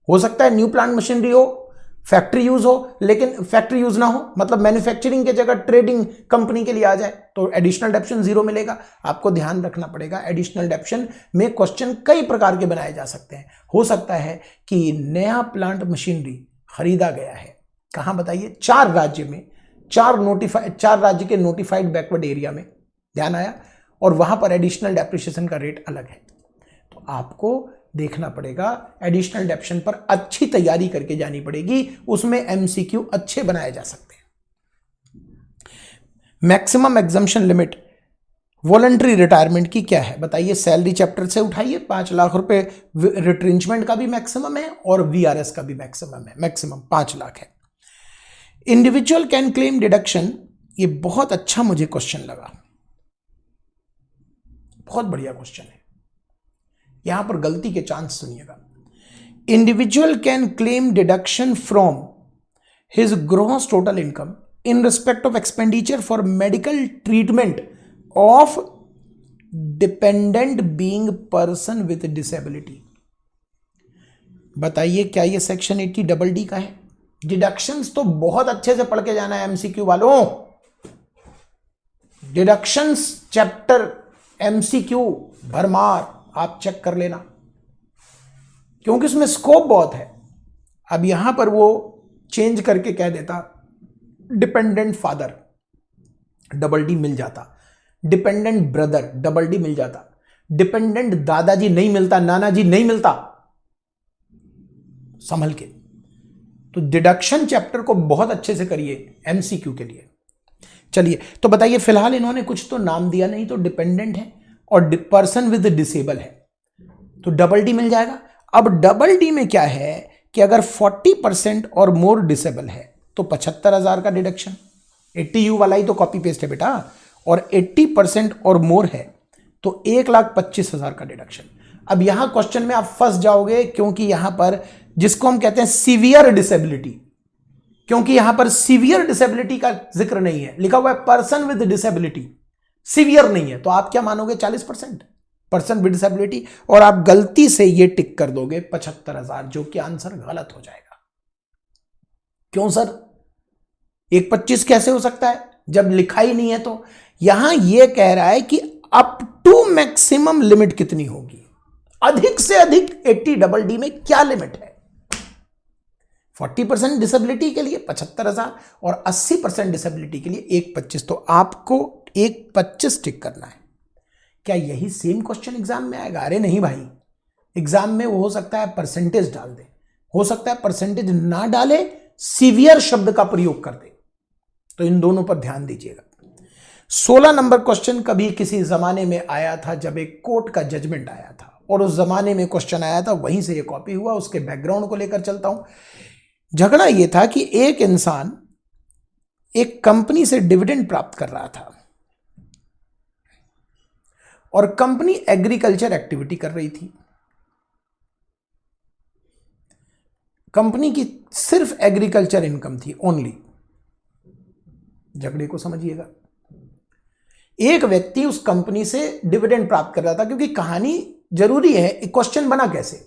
हो सकता है न्यू प्लांट मशीनरी हो, फैक्ट्री यूज हो, लेकिन फैक्ट्री यूज ना हो, मतलब मैन्युफैक्चरिंग के जगह ट्रेडिंग कंपनी के लिए आ जाए, तो एडिशनल डेप्शन 0 मिलेगा। आपको ध्यान रखना पड़ेगा एडिशनल डेप्शन में क्वेश्चन कई प्रकार के बनाए जा सकते हैं। हो सकता है कि नया प्लांट मशीनरी खरीदा गया है, कहां बताइए? 4 राज्य में, 4 राज्य के नोटिफाइड बैकवर्ड एरिया में, ध्यान आया, और वहां पर एडिशनल डेप्रिसिएशन का रेट अलग है। तो आपको देखना पड़ेगा, एडिशनल डेप्शन पर अच्छी तैयारी करके जानी पड़ेगी, उसमें एमसीक्यू अच्छे बनाए जा सकते हैं। Maximum exemption limit voluntary retirement की क्या है? बताइए, सैलरी चैप्टर से उठाइए। 5 लाख रुपए रिट्रेंचमेंट का भी मैक्सिमम है और वीआरएस का भी मैक्सिमम है। मैक्सिमम 5 लाख है। इंडिविजुअल कैन क्लेम डिडक्शन, ये बहुत अच्छा मुझे क्वेश्चन लगा, बहुत बढ़िया क्वेश्चन है। यहां पर गलती के चांस सुनिएगा। Individual can claim deduction from his gross total income in respect of expenditure for medical treatment of dependent being person with disability. बताइए क्या ये सेक्शन 80 का है? डिडक्शंस तो बहुत अच्छे से पढ़ के जाना है एमसीक्यू वालों। डिडक्शंस चैप्टर एमसीक्यू भरमार, आप चेक कर लेना क्योंकि उसमें स्कोप बहुत है। अब यहां पर वो चेंज करके कह देता डिपेंडेंट फादर, डबल डी मिल जाता, डिपेंडेंट ब्रदर, डबल डी मिल जाता, डिपेंडेंट दादाजी नहीं मिलता, नाना जी नहीं मिलता, संभल के। तो डिडक्शन चैप्टर को बहुत अच्छे से करिए एमसीक्यू के लिए। चलिए, तो बताइए, फिलहाल इन्होंने कुछ तो नाम दिया नहीं, तो डिपेंडेंट है और पर्सन विद डिसेबल है, तो डबल डी मिल जाएगा। अब डबल डी में क्या है कि अगर 40% और मोर डिसेबल है तो 75,000 का डिडक्शन, 80U वाला ही तो कॉपी पेस्ट है बेटा, और 80% और मोर है तो 1,25,000 का डिडक्शन। अब यहां क्वेश्चन में आप फंस जाओगे क्योंकि यहां पर जिसको हम कहते हैं सीवियर डिसेबिलिटी, क्योंकि यहां पर सीवियर डिसेबिलिटी का जिक्र नहीं है, लिखा हुआ है पर्सन विद डिसेबिलिटी, सीवियर नहीं है, तो आप क्या मानोगे? 40% पर्सन विद डिसेबिलिटी, और आप गलती से ये टिक कर दोगे 75,000, जो कि आंसर गलत हो जाएगा। क्यों सर 1,25 कैसे हो सकता है जब लिखा ही नहीं है? तो यहां यह कह रहा है कि अप टू मैक्सिमम लिमिट कितनी होगी, अधिक से अधिक 80 में क्या लिमिट है? 40% डिसेबिलिटी के लिए 75,000 और 80% डिसेबिलिटी के लिए 1,25, तो आपको 1,25 टिक करना है। क्या यही सेम क्वेश्चन एग्जाम में आएगा? अरे नहीं भाई, एग्जाम में वो हो सकता है परसेंटेज डाल दे, हो सकता है परसेंटेज ना डाले, सीवियर शब्द का प्रयोग कर दे, तो इन दोनों पर ध्यान दीजिएगा। 16 नंबर क्वेश्चन कभी किसी जमाने में आया था जब एक कोर्ट का जजमेंट आया था, और उस जमाने में क्वेश्चन आया था, वहीं से ये कॉपी हुआ। उसके बैकग्राउंड को लेकर चलता हूं। झगड़ा यह था कि एक इंसान एक कंपनी से डिविडेंड प्राप्त कर रहा था और कंपनी एग्रीकल्चर एक्टिविटी कर रही थी। कंपनी की सिर्फ एग्रीकल्चर इनकम थी ओनली। झगड़े को समझिएगा। एक व्यक्ति उस कंपनी से डिविडेंड प्राप्त कर रहा था, क्योंकि कहानी जरूरी है, एक क्वेश्चन बना कैसे,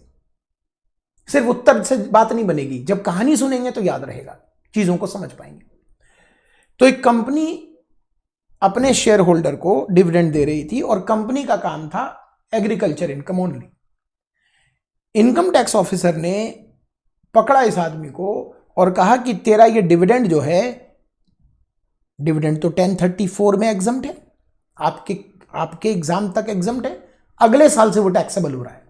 सिर्फ उत्तर से बात नहीं बनेगी, जब कहानी सुनेंगे तो याद रहेगा, चीजों को समझ पाएंगे। तो एक कंपनी अपने शेयर होल्डर को डिविडेंड दे रही थी और कंपनी का काम था agriculture income only. Income tax officer ने पकड़ा इस आदमी को और कहा कि तेरा ये डिविडेंड जो है, डिविडेंड तो 1034 में एग्जम्प्ट है, आपके एग्जाम तक एग्जम्प्ट है, अगले साल से वो टैक्सेबल हो रहा है।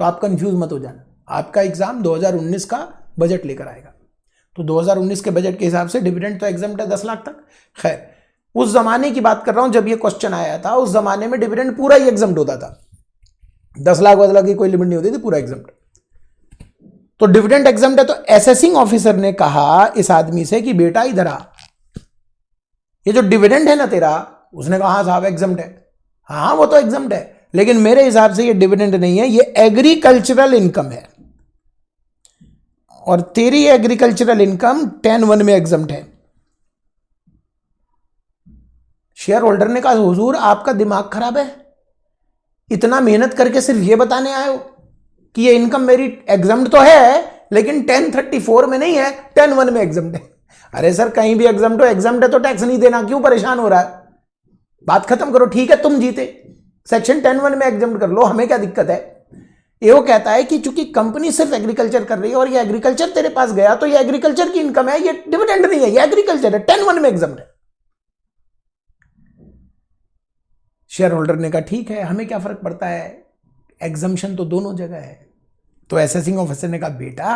तो आप कंफ्यूज मत हो जाना, आपका एग्जाम 2019 का बजट लेकर आएगा, तो 2019 के बजट के हिसाब से डिविडेंड तो एग्जम्प्ट है 10 लाख तक। खैर, उस जमाने की बात कर रहा हूं जब ये क्वेश्चन आया था, उस जमाने में डिविडेंड पूरा ही एग्जम्प्ट होता था, 10 लाख 10 लाख की कोई लिमिट नहीं होती थी, पूरा एग्जम्प्ट। तो डिविडेंड एग्जम्प्ट है, तो असेसिंग ऑफिसर ने कहा इस आदमी से कि बेटा इधर आ, ये जो डिविडेंड है ना तेरा, उसने कहा हाँ साहब एग्जम्प्ट है। हाँ वो तो एग्जम्प्ट है, लेकिन मेरे हिसाब से ये डिविडेंड नहीं है, ये एग्रीकल्चरल इनकम है, और तेरी एग्रीकल्चरल इनकम 10(1) में एग्जम्प्ट है। शेयर होल्डर ने कहा हुजूर आपका दिमाग खराब है, इतना मेहनत करके सिर्फ ये बताने आए हो कि ये इनकम मेरी एग्जम्प्ट तो है, लेकिन 1034 में नहीं है, 10(1) में एग्जम्प्ट है। अरे सर कहीं भी एग्जम्प्ट हो, एग्जम्प्ट है तो टैक्स नहीं देना, क्यों परेशान हो रहा है, बात खत्म करो। ठीक है तुम जीते, सेक्शन 10(1) में एग्जम्प्ट कर लो, हमें क्या दिक्कत है। ये वो कहता है कि चूंकि कंपनी सिर्फ एग्रीकल्चर कर रही है और ये एग्रीकल्चर तेरे पास गया, तो ये एग्रीकल्चर की इनकम है, ये डिविडेंड नहीं है, ये एग्रीकल्चर है, 10(1) में एग्जम्प्ट है। शेयर होल्डर ने कहा ठीक है, हमें क्या फर्क पड़ता है, एग्जम्पशन तो दोनों जगह है। तो असेसिंग ऑफिसर ने कहा बेटा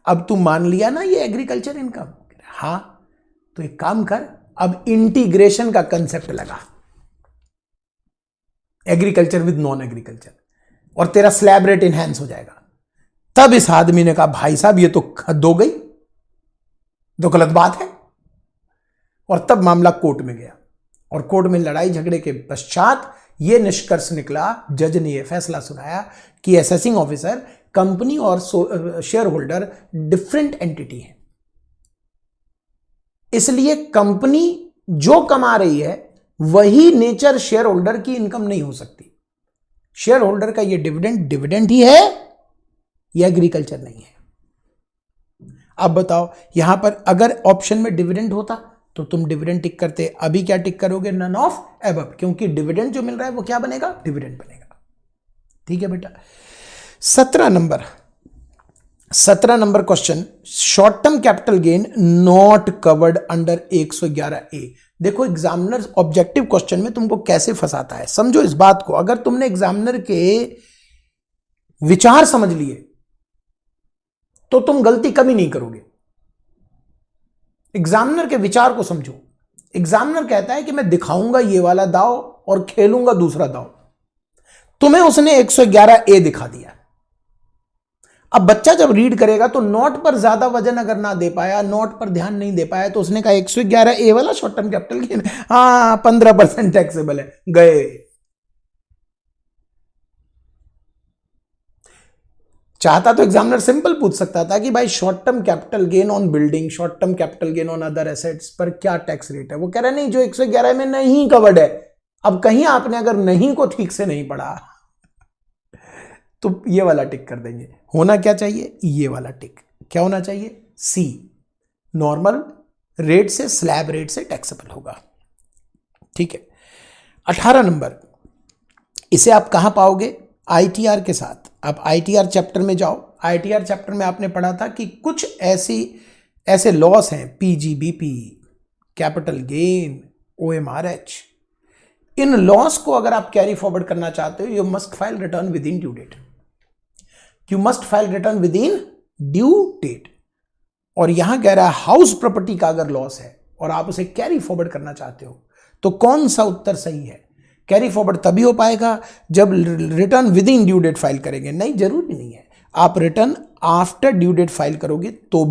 अब तू मान लिया ना ये एग्रीकल्चर इनकम, हाँ तो एक काम कर, अब इंटीग्रेशन का कंसेप्ट लगा, एग्रीकल्चर विद नॉन एग्रीकल्चर, और तेरा स्लैब रेट इनहैंस हो जाएगा। तब इस आदमी ने कहा भाई साहब ये तो हद हो गई, तो गलत बात है, और तब मामला कोर्ट में गया, और कोर्ट में लड़ाई झगड़े के पश्चात यह निष्कर्ष निकला, जज ने यह फैसला सुनाया कि असेसिंग ऑफिसर, कंपनी और शेयर होल्डर डिफरेंट एंटिटी है, इसलिए कंपनी जो कमा रही है वही नेचर शेयर होल्डर की इनकम नहीं हो सकती। शेयर होल्डर का ये डिविडेंड ही है, ये एग्रीकल्चर नहीं है। अब बताओ यहां पर अगर ऑप्शन में डिविडेंड होता तो तुम डिविडेंड टिक करते, अभी क्या टिक करोगे, नन ऑफ एबव, क्योंकि डिविडेंड जो मिल रहा है वो क्या बनेगा, डिविडेंड बनेगा। ठीक है बेटा। 17 number question, short term capital gain not covered under 111A। देखो एग्जामिनर ऑब्जेक्टिव क्वेश्चन में तुमको कैसे फंसाता है, समझो इस बात को। अगर तुमने एग्जामिनर के विचार समझ लिए तो तुम गलती कभी नहीं करोगे। एग्जामिनर के विचार को समझो। एग्जामिनर कहता है कि मैं दिखाऊंगा ये वाला दाव और खेलूंगा दूसरा दाव, तुम्हें उसने 111A दिखा दिया। अब बच्चा जब रीड करेगा तो नोट पर ज्यादा वजन अगर ना दे पाया, नोट पर ध्यान नहीं दे पाया, तो उसने कहा 111A वाला शॉर्ट टर्म कैपिटल गेन, हाँ 15% टैक्सेबल है, गए। चाहता तो एग्जामिनर सिंपल पूछ सकता था कि भाई short term capital gain on building, short term capital gain on other assets पर क्या टैक्स रेट है। वो कह रहा नहीं, जो 111 में नहीं कवर्ड है। अब कहीं आपने अगर नहीं को ठीक से नहीं पढ़ा तो ये वाला टिक कर देंगे। होना क्या चाहिए, ये वाला टिक क्या होना चाहिए, सी, नॉर्मल रेट से स्लैब रेट से टैक्सेबल होगा। ठीक है। 18 नंबर, इसे आप कहां पाओगे, आईटीआर के साथ। आप आईटीआर चैप्टर में जाओ। आईटीआर चैप्टर में आपने पढ़ा था कि कुछ ऐसे लॉस हैं, पीजीबीपी, कैपिटल गेन, ओएमआरएच। इन लॉस को अगर आप कैरी फॉरवर्ड करना चाहते हो, you must file return within due date. You must file return within due date. और यहां कह रहा है हाउस प्रॉपर्टी का अगर लॉस है और आप उसे कैरी फॉरवर्ड करना चाहते हो, तो कौन सा उत्तर सही है। कैरी फॉरवर्ड तभी हो पाएगा जब return within due date file करेंगे। नहीं, जरूरी नहीं है, आप return after due date file करोगे तो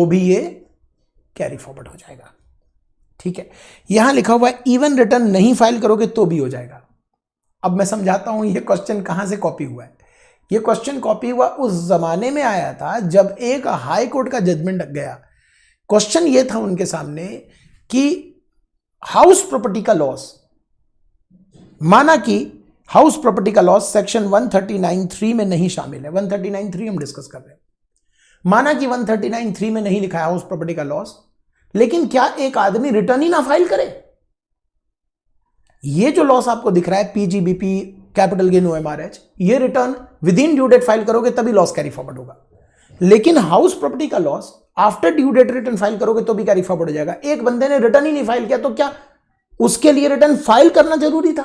भी ये कैरी फॉरवर्ड हो जाएगा। ठीक है। यहां लिखा हुआ है इवन रिटर्न नहीं फाइल करोगे तो भी हो जाएगा। अब मैं समझाता हूं ये क्वेश्चन कहां से कॉपी हुआ है। ये क्वेश्चन कॉपी हुआ उस जमाने में आया था जब एक हाई कोर्ट का जजमेंट गया। क्वेश्चन ये था उनके सामने कि हाउस प्रॉपर्टी का लॉस, माना कि हाउस प्रॉपर्टी का लॉस सेक्शन 139(3) में नहीं शामिल है। 139(3) हम डिस्कस कर रहे हैं। माना कि 139(3) में नहीं लिखा है हाउस प्रॉपर्टी का लॉस, लेकिन क्या एक आदमी रिटर्न ही ना फाइल करे? ये जो लॉस आपको दिख रहा है पीजीबीपी, कैपिटल गेन, ओएमआरएच, ये return within due date file करोगे तभी लॉस कैरी फॉरवर्ड होगा। लेकिन हाउस प्रॉपर्टी का loss after due date return file करोगे तो भी कैरी फॉरवर्ड हो जाएगा। एक बंदे ने रिटर्न ही नहीं फाइल किया, तो क्या उसके लिए रिटर्न फाइल करना जरूरी था?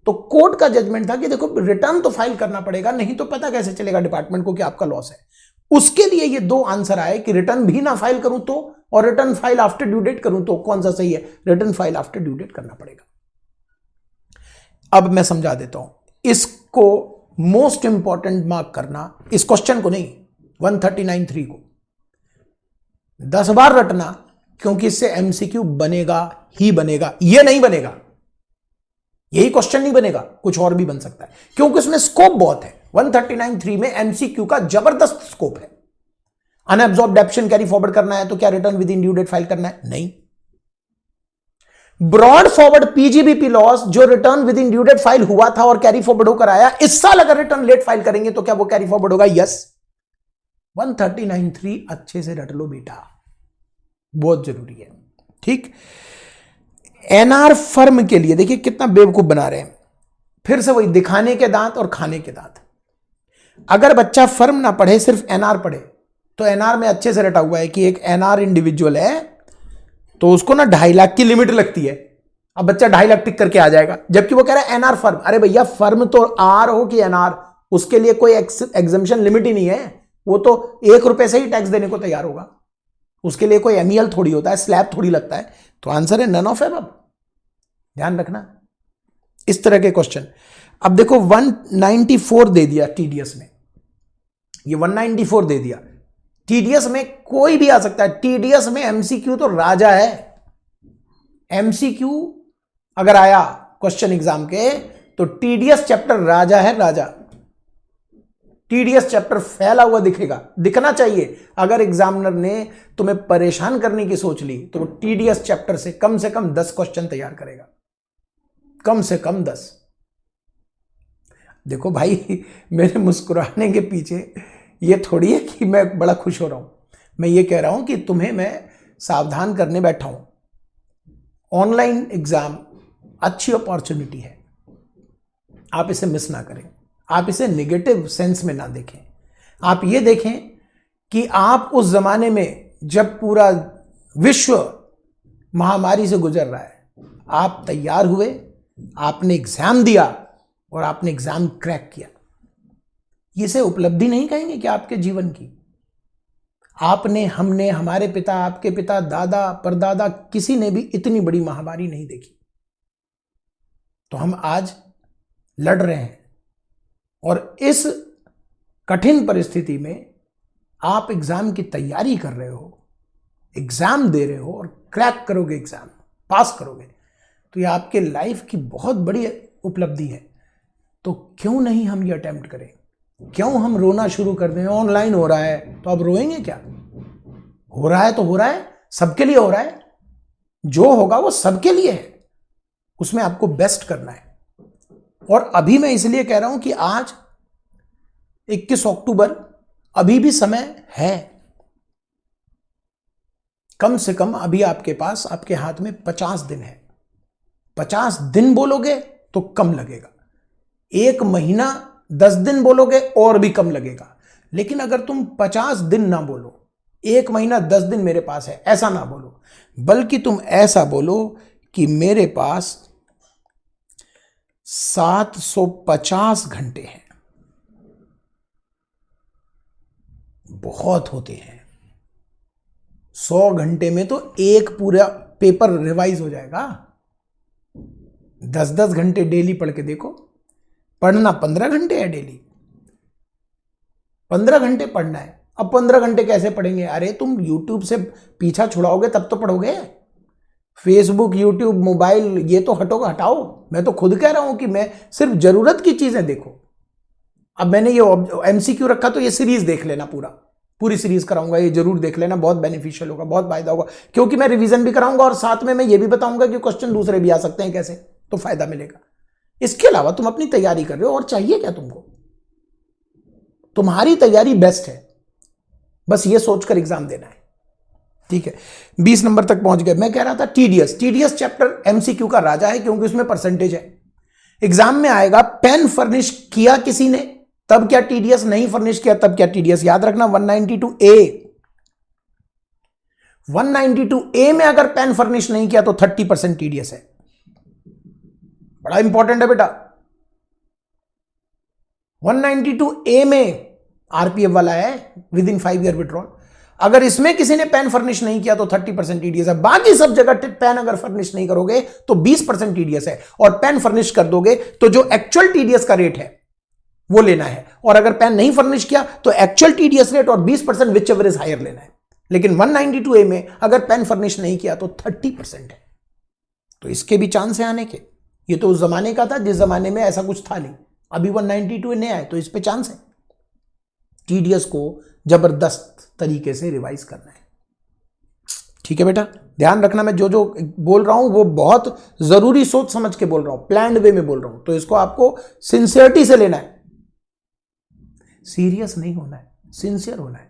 तो कोर्ट का जजमेंट था कि देखो रिटर्न तो फाइल करना पड़ेगा, नहीं तो पता कैसे चलेगा डिपार्टमेंट को कि आपका लॉस है। उसके लिए ये दो आंसर आए कि रिटर्न भी ना फाइल करूं तो, और return file after due date करूं तो। कौन सा सही है? Return file after due date करना पड़ेगा। अब मैं समझा देता हूं इसको। मोस्ट इंपॉर्टेंट मार्क करना इस क्वेश्चन को नहीं, 139(3) को 10 बार रटना, क्योंकि इससे एमसीक्यू बनेगा ही बनेगा। ये नहीं बनेगा, यही क्वेश्चन नहीं बनेगा, कुछ और भी बन सकता है, क्योंकि उसमें स्कोप बहुत है। 139(3) में एमसीक्यू का जबरदस्त स्कोप है। अनएब्सॉर्ब्ड ऑप्शन कैरी फॉरवर्ड करना है तो क्या return within due date file करना है? नहीं। ब्रॉड फॉरवर्ड पीजीबीपी लॉस जो return within due date file हुआ था और कैरी फॉरवर्ड होकर आया, इस साल अगर रिटर्न लेट फाइल करेंगे तो क्या वो कैरी फॉरवर्ड होगा? यस। 139(3) अच्छे से रट लो बेटा, बहुत जरूरी है। ठीक। एनआर फर्म के लिए देखिए कितना बेवकूफ बना रहे हैं। फिर से वही दिखाने के दांत और खाने के दांत। अगर बच्चा फर्म ना पढ़े, सिर्फ एनआर पढ़े, तो एनआर में अच्छे से रटा हुआ है कि एक एनआर इंडिविजुअल है तो उसको ना 2.5 लाख की लिमिट लगती है। अब बच्चा 2.5 लाख टिक करके आ जाएगा, जबकि वो कह रहा है एनआर फर्म। अरे भैया फर्म तो आर हो कि एनआर, उसके लिए कोई एग्जम्पशन लिमिट ही नहीं है। वो तो 1 रुपए से ही टैक्स देने को तैयार होगा। उसके लिए कोई एमईएल थोड़ी होता है, स्लैब थोड़ी लगता है। तो आंसर है नन ऑफ एबव। ध्यान रखना इस तरह के क्वेश्चन। अब देखो 194 दे दिया टीडीएस में, ये 194 दे दिया। टीडीएस में कोई भी आ सकता है। टीडीएस में एमसीक्यू तो राजा है। एमसीक्यू अगर आया क्वेश्चन एग्जाम के तो टीडीएस चैप्टर राजा है, राजा। टीडीएस चैप्टर फैला हुआ दिखेगा, दिखना चाहिए। अगर एग्जामिनर ने तुम्हें परेशान करने की सोच ली तो वो टीडीएस चैप्टर से कम 10 क्वेश्चन तैयार करेगा, कम से कम 10। देखो भाई, मेरे मुस्कुराने के पीछे ये थोड़ी है कि मैं बड़ा खुश हो रहा हूं। मैं ये कह रहा हूं कि तुम्हें मैं सावधान करने बैठा हूं। ऑनलाइन एग्जाम अच्छी अपॉर्चुनिटी है, आप इसे मिस ना करें। आप इसे नेगेटिव सेंस में ना देखें। आप ये देखें कि आप उस जमाने में जब पूरा विश्व महामारी से गुजर रहा है, आप तैयार हुए, आपने एग्जाम दिया और आपने एग्जाम क्रैक किया। इसे उपलब्धि नहीं कहेंगे कि आपके जीवन की? आपने, हमने, हमारे पिता, आपके पिता, दादा, परदादा, किसी ने भी इतनी बड़ी महामारी नहीं देखी। तो हम आज लड़ रहे हैं, और इस कठिन परिस्थिति में आप एग्जाम की तैयारी कर रहे हो, एग्जाम दे रहे हो और क्रैक करोगे, एग्जाम पास करोगे, तो ये आपके लाइफ की बहुत बड़ी उपलब्धि है। तो क्यों नहीं हम ये अटेम्प्ट करें? क्यों हम रोना शुरू कर दें? ऑनलाइन हो रहा है तो अब रोएंगे क्या? हो रहा है तो हो रहा है, सबके लिए हो रहा है। जो होगा वो सबके लिए है, उसमें आपको बेस्ट करना है। और अभी मैं इसलिए कह रहा हूं कि आज 21 अक्टूबर, अभी भी समय है। कम से कम अभी आपके पास, आपके हाथ में 50 दिन है। 50 दिन बोलोगे तो कम लगेगा, 1 महीना 10 दिन बोलोगे और भी कम लगेगा। लेकिन अगर तुम 50 दिन ना बोलो, 1 महीना 10 दिन मेरे पास है, ऐसा ना बोलो, बल्कि तुम ऐसा बोलो कि मेरे पास 750 घंटे हैं। बहुत होते हैं। 100 घंटे में तो एक पूरा पेपर रिवाइज हो जाएगा। 10-10 घंटे डेली पढ़ के देखो। पढ़ना 15 घंटे है डेली, 15 घंटे पढ़ना है। अब 15 घंटे कैसे पढ़ेंगे? अरे तुम YouTube से पीछा छुड़ाओगे तब तो पढ़ोगे। फेसबुक, यूट्यूब, मोबाइल, ये तो हटाओ। मैं तो खुद कह रहा हूं कि मैं सिर्फ जरूरत की चीजें देखो। अब मैंने ये एमसीक्यू रखा तो ये सीरीज देख लेना, पूरी सीरीज कराऊंगा, ये जरूर देख लेना, बहुत बेनिफिशियल होगा, बहुत फायदा होगा, क्योंकि मैं रिवीजन भी कराऊंगा और साथ में मैं ये भी बताऊंगा कि क्वेश्चन दूसरे भी आ सकते हैं कैसे, तो फायदा मिलेगा। इसके अलावा तुम अपनी तैयारी कर रहे हो और चाहिए क्या तुमको? तुम्हारी तैयारी बेस्ट है, बस ये सोचकर एग्जाम देना है, ठीक है। 20 नंबर तक पहुंच गए। मैं कह रहा था टीडीएस चैप्टर एमसीक्यू का राजा है, क्योंकि उसमें परसेंटेज है। एग्जाम में आएगा पेन फर्निश किया किसी ने तब क्या टीडीएस, नहीं फर्निश किया तब क्या टीडीएस, याद रखना। 192A में अगर पेन फर्निश नहीं किया तो 30% टीडीएस है, बड़ा इंपॉर्टेंट है बेटा। 192A में आरपीएफ वाला है, विद इन 5 ईयर विड्रॉल। अगर इसमें किसी ने पेन फर्निश नहीं किया तो 30% टीडीएस है। बाकी सब जगह पेन अगर फर्निश नहीं करोगे तो 20% टीडीएस है, और पेन फर्निश कर दोगे तो जो एक्चुअल टीडीएस का रेट है वो लेना है, और अगर पेन नहीं फर्निश किया तो एक्चुअल टीडीएस रेट और 20% विच एवर इज हायर लेना है। लेकिन 192A में अगर पेन फर्निश नहीं किया तो 30% है, तो इसके भी चांस है आने के। ये तो उस जमाने का था जिस जमाने में ऐसा कुछ था नहीं, अभी 192 नया है तो इस पे चांस है। टीडीएस को जबरदस्त तरीके से रिवाइज करना है, ठीक है बेटा। ध्यान रखना, मैं जो जो बोल रहा हूं वो बहुत जरूरी सोच समझ के बोल रहा हूं, प्लान्ड वे में बोल रहा हूं, तो इसको आपको सिंसियरिटी से लेना है, सीरियस नहीं होना है, सिंसियर होना है।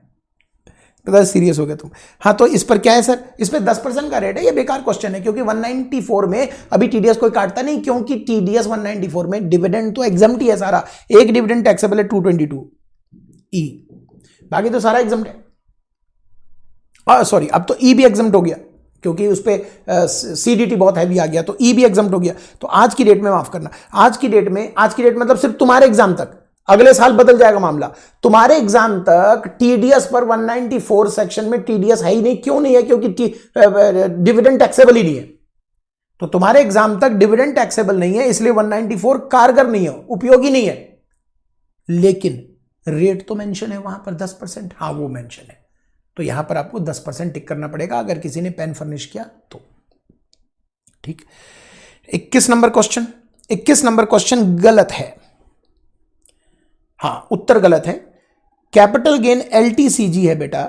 पता सीरियस हो गया तुम। हाँ, तो इस पर क्या है सर? इस पर 10% का रेट है। ये बेकार क्वेश्चन है, क्योंकि 194 में अभी टीडीएस कोई काटता नहीं, क्योंकि टीडीएस 194 में डिविडेंड तो एग्जम्प्ट ही है सारा। एक डिविडेंड टैक्सेबल है 222E, बाकी तो सारा एग्जम्प्ट है। सॉरी, अब तो ई भी एग्जम्प्ट हो गया, क्योंकि उस पर सीडीटी बहुत हैवी आ गया, तो ई भी एग्जम्प्ट हो गया। तो आज की डेट में, माफ करना, आज की डेट मतलब सिर्फ तुम्हारे एग्जाम तक, अगले साल बदल जाएगा मामला। तुम्हारे एग्जाम तक टीडीएस पर 194 सेक्शन में टीडीएस है ही नहीं। क्यों नहीं है? क्योंकि डिविडेंड टैक्सेबल ही नहीं है। तो तुम्हारे एग्जाम तक डिविडेंड टैक्सेबल नहीं है, इसलिए 194 कारगर नहीं है, उपयोगी नहीं है। लेकिन रेट तो मेंशन है वहां पर 10%, हाँ वो मेंशन है, तो यहां पर आपको 10% टिक करना पड़ेगा अगर किसी ने पेन फर्निश किया तो, ठीक। 21 नंबर क्वेश्चन गलत है, हाँ उत्तर गलत है। कैपिटल गेन एलटीसीजी है बेटा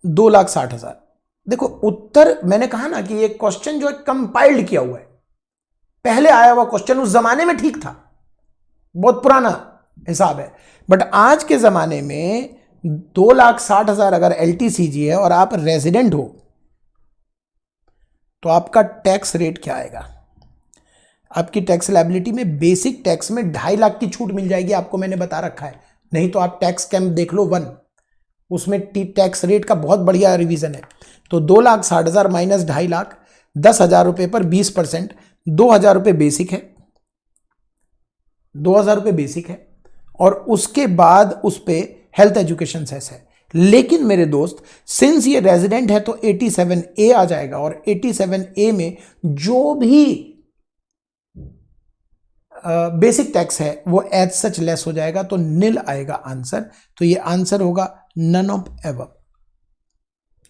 2,60,000। देखो उत्तर, मैंने कहा ना कि ये क्वेश्चन जो है कंपाइल्ड किया हुआ है, पहले आया हुआ क्वेश्चन, उस जमाने में ठीक था, बहुत पुराना हिसाब है, बट आज के जमाने में 2,60,000 अगर एलटीसीजी है और आप रेजिडेंट हो तो आपका टैक्स रेट क्या आएगा? आपकी टैक्स लायबिलिटी में बेसिक टैक्स में 2.5 लाख की छूट मिल जाएगी, आपको मैंने बता रखा है। नहीं तो आप टैक्स कैंप देख लो 1, उसमें टैक्स रेट का बहुत बढ़िया रिवीजन है। तो 2,60,000 माइनस 2.5 लाख, 10,000 रुपए पर 20%, 2,000 रुपए बेसिक है, 2,000 रुपए बेसिक है, और उसके बाद उस पे हेल्थ एजुकेशन सेस है। लेकिन मेरे दोस्त, सिंस ये रेजिडेंट है तो 87A आ जाएगा, और 87A में जो भी बेसिक टैक्स है वो एज सच लेस हो जाएगा, तो नील आएगा आंसर। तो ये आंसर होगा नन ऑफ एबव।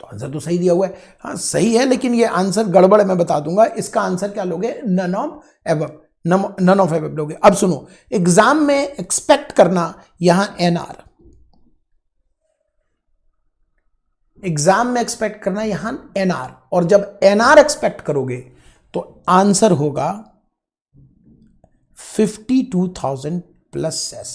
तो आंसर तो सही दिया हुआ है, हाँ सही है, लेकिन ये आंसर गड़बड़ है, मैं बता दूंगा। इसका आंसर क्या लोगे? None of above, none of above लोगे। अब सुनो, एग्जाम में एक्सपेक्ट करना यहां एनआर, एग्जाम में एक्सपेक्ट करना यहां एनआर, और जब एनआर एक्सपेक्ट करोगे तो आंसर होगा 52,000 प्लस सेस,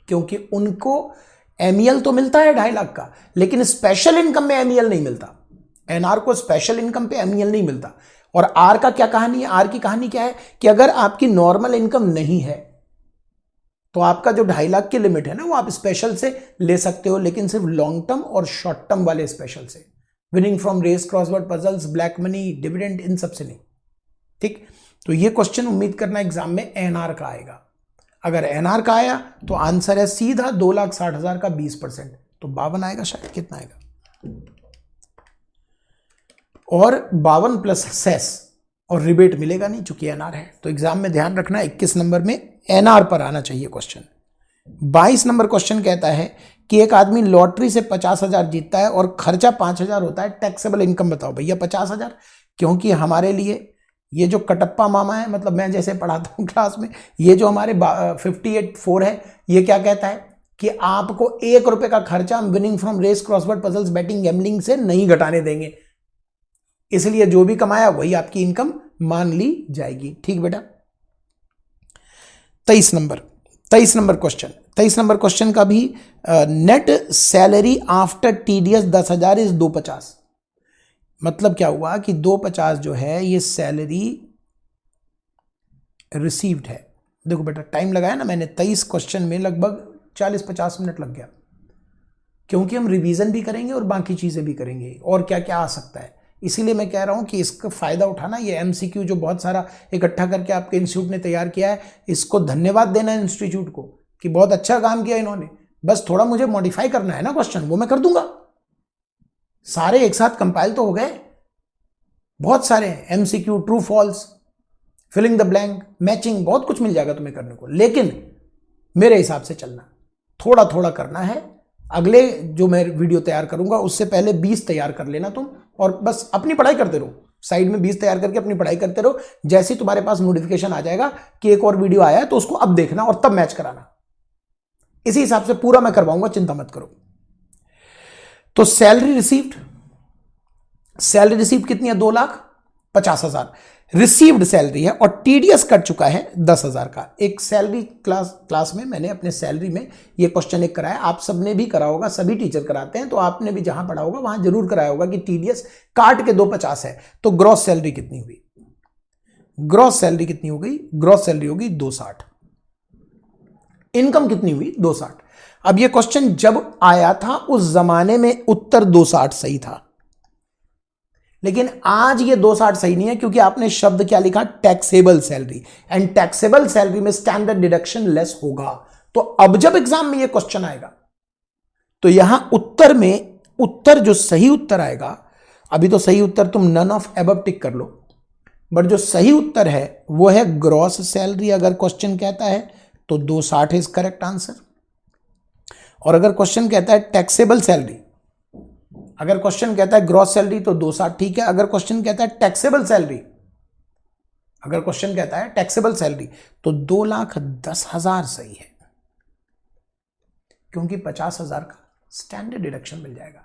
क्योंकि उनको एमईएल तो मिलता है 2.5 लाख का, लेकिन स्पेशल इनकम में एमईएल नहीं मिलता। एनआर को स्पेशल इनकम पे एमईएल नहीं मिलता। और आर का क्या कहानी है? आर की कहानी क्या है कि अगर आपकी नॉर्मल इनकम नहीं है तो आपका जो 2.5 लाख की लिमिट है ना, वो आप स्पेशल से ले सकते हो, लेकिन सिर्फ लॉन्ग टर्म और शॉर्ट टर्म वाले स्पेशल से, winning from race, crossword puzzles, black money, dividend, इन सब से नहीं, ठीक। तो ये क्वेश्चन उम्मीद करना एग्जाम में एनआर का आएगा। अगर एनआर का आया तो आंसर है सीधा 2,60,000 का 20%, तो 52 आएगा शायद, कितना आएगा, और 52 प्लस सेस, और रिबेट मिलेगा नहीं चूंकि एनआर है। तो एग्जाम में ध्यान रखना 21 नंबर में एनआर पर आना चाहिए क्वेश्चन। 22 नंबर क्वेश्चन कहता है कि एक आदमी लॉटरी से 50,000 जीतता है और खर्चा 5,000 होता है, टैक्सेबल इनकम बताओ भैया 50,000, क्योंकि हमारे लिए ये जो कटप्पा मामा है, मतलब मैं जैसे पढ़ाता हूँ क्लास में, ये जो हमारे 58.4 है, ये क्या कहता है कि आपको 1 रुपए का खर्चा हम winning from race, crossword puzzles, betting, gambling से नहीं घटाने देंगे, इसलिए जो भी कमाया वही आपकी इनकम मान ली जाएगी। ठीक बेटा। 23 नंबर क्वेश्चन का भी net salary after TDS 10,000 is 250। मतलब क्या हुआ कि 250 जो है ये सैलरी रिसीव्ड है। देखो बेटा टाइम लगाया ना मैंने, 23 क्वेश्चन में लगभग 40-50 मिनट लग गया, क्योंकि हम रिवीजन भी करेंगे और बाकी चीजें भी करेंगे और क्या क्या आ सकता है। इसीलिए मैं कह रहा हूं कि इसका फायदा उठाना। ये एमसीक्यू जो बहुत सारा इकट्ठा करके आपके इंस्टीट्यूट ने तैयार किया है, इसको धन्यवाद देना है इंस्टीट्यूट को कि बहुत अच्छा काम किया इन्होंने। बस थोड़ा मुझे मॉडिफाई करना है ना क्वेश्चन, वो मैं कर दूंगा। सारे एक साथ कंपाइल तो हो गए, बहुत सारे हैं, MCQ, true false, filling the blank, matching, बहुत कुछ मिल जाएगा तुम्हें करने को। लेकिन मेरे हिसाब से चलना, थोड़ा थोड़ा करना है। अगले जो मैं वीडियो तैयार करूंगा उससे पहले 20 तैयार कर लेना तुम, और बस अपनी पढ़ाई करते रहो, साइड में 20 तैयार करके अपनी पढ़ाई करते रहो। जैसे ही तुम्हारे पास नोटिफिकेशन आ जाएगा कि एक और वीडियो आया है तो उसको अब देखना और तब मैच कराना। इसी हिसाब से पूरा मैं करवाऊंगा, चिंता मत करो। तो सैलरी रिसीव्ड कितनी है? 2,50,000 रिसीव्ड सैलरी है, और टीडीएस कट चुका है 10,000 का। एक सैलरी क्लास में मैंने अपने सैलरी में ये क्वेश्चन एक कराया, आप सबने भी करा होगा, सभी टीचर कराते हैं, तो आपने भी जहां पढ़ा होगा वहां जरूर कराया होगा कि टीडीएस काट के 250 है, तो ग्रॉस सैलरी कितनी हुई? ग्रॉस सैलरी कितनी हो गई? ग्रॉस सैलरी होगी 260। इनकम कितनी हुई? 260। अब ये क्वेश्चन जब आया था उस जमाने में उत्तर 260 सही था, लेकिन आज ये 260 सही नहीं है, क्योंकि आपने शब्द क्या लिखा? Taxable salary, and taxable salary में स्टैंडर्ड डिडक्शन लेस होगा। तो अब जब एग्जाम में ये क्वेश्चन आएगा तो यहां उत्तर में, उत्तर जो सही उत्तर आएगा, अभी तो सही उत्तर तुम नन ऑफ एबव टिक कर लो, बट जो सही उत्तर है वो है ग्रॉस सैलरी। अगर क्वेश्चन कहता है तो 260 इज करेक्ट आंसर, और अगर क्वेश्चन कहता है टैक्सेबल सैलरी, अगर क्वेश्चन कहता है ग्रॉस सैलरी तो 260 ठीक है। अगर क्वेश्चन कहता है टैक्सेबल सैलरी, अगर क्वेश्चन कहता है टैक्सेबल सैलरी तो 2,10,000 सही है, क्योंकि 50,000 का स्टैंडर्ड डिडक्शन मिल जाएगा।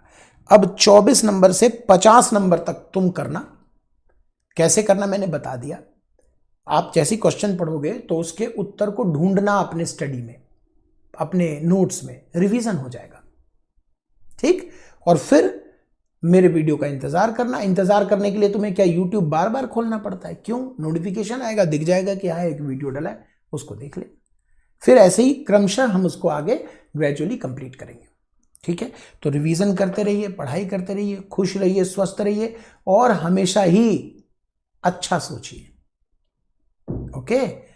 अब 24 नंबर से 50 नंबर तक तुम करना। कैसे करना मैंने बता दिया। आप जैसे क्वेश्चन पढ़ोगे तो उसके उत्तर को ढूंढना अपने स्टडी में, अपने नोट्स में, रिवीजन हो जाएगा। ठीक, और फिर मेरे वीडियो का इंतजार करना। इंतजार करने के लिए तुम्हें क्या यूट्यूब बार बार खोलना पड़ता है? क्यों? नोटिफिकेशन आएगा, दिख जाएगा कि हाँ एक वीडियो डला है, उसको देख ले। फिर ऐसे ही क्रमशः हम उसको आगे ग्रेजुअली कंप्लीट करेंगे। ठीक है, तो रिवीजन करते रहिए, पढ़ाई करते रहिए, खुश रहिए, स्वस्थ रहिए, और हमेशा ही अच्छा सोचिए। ओके।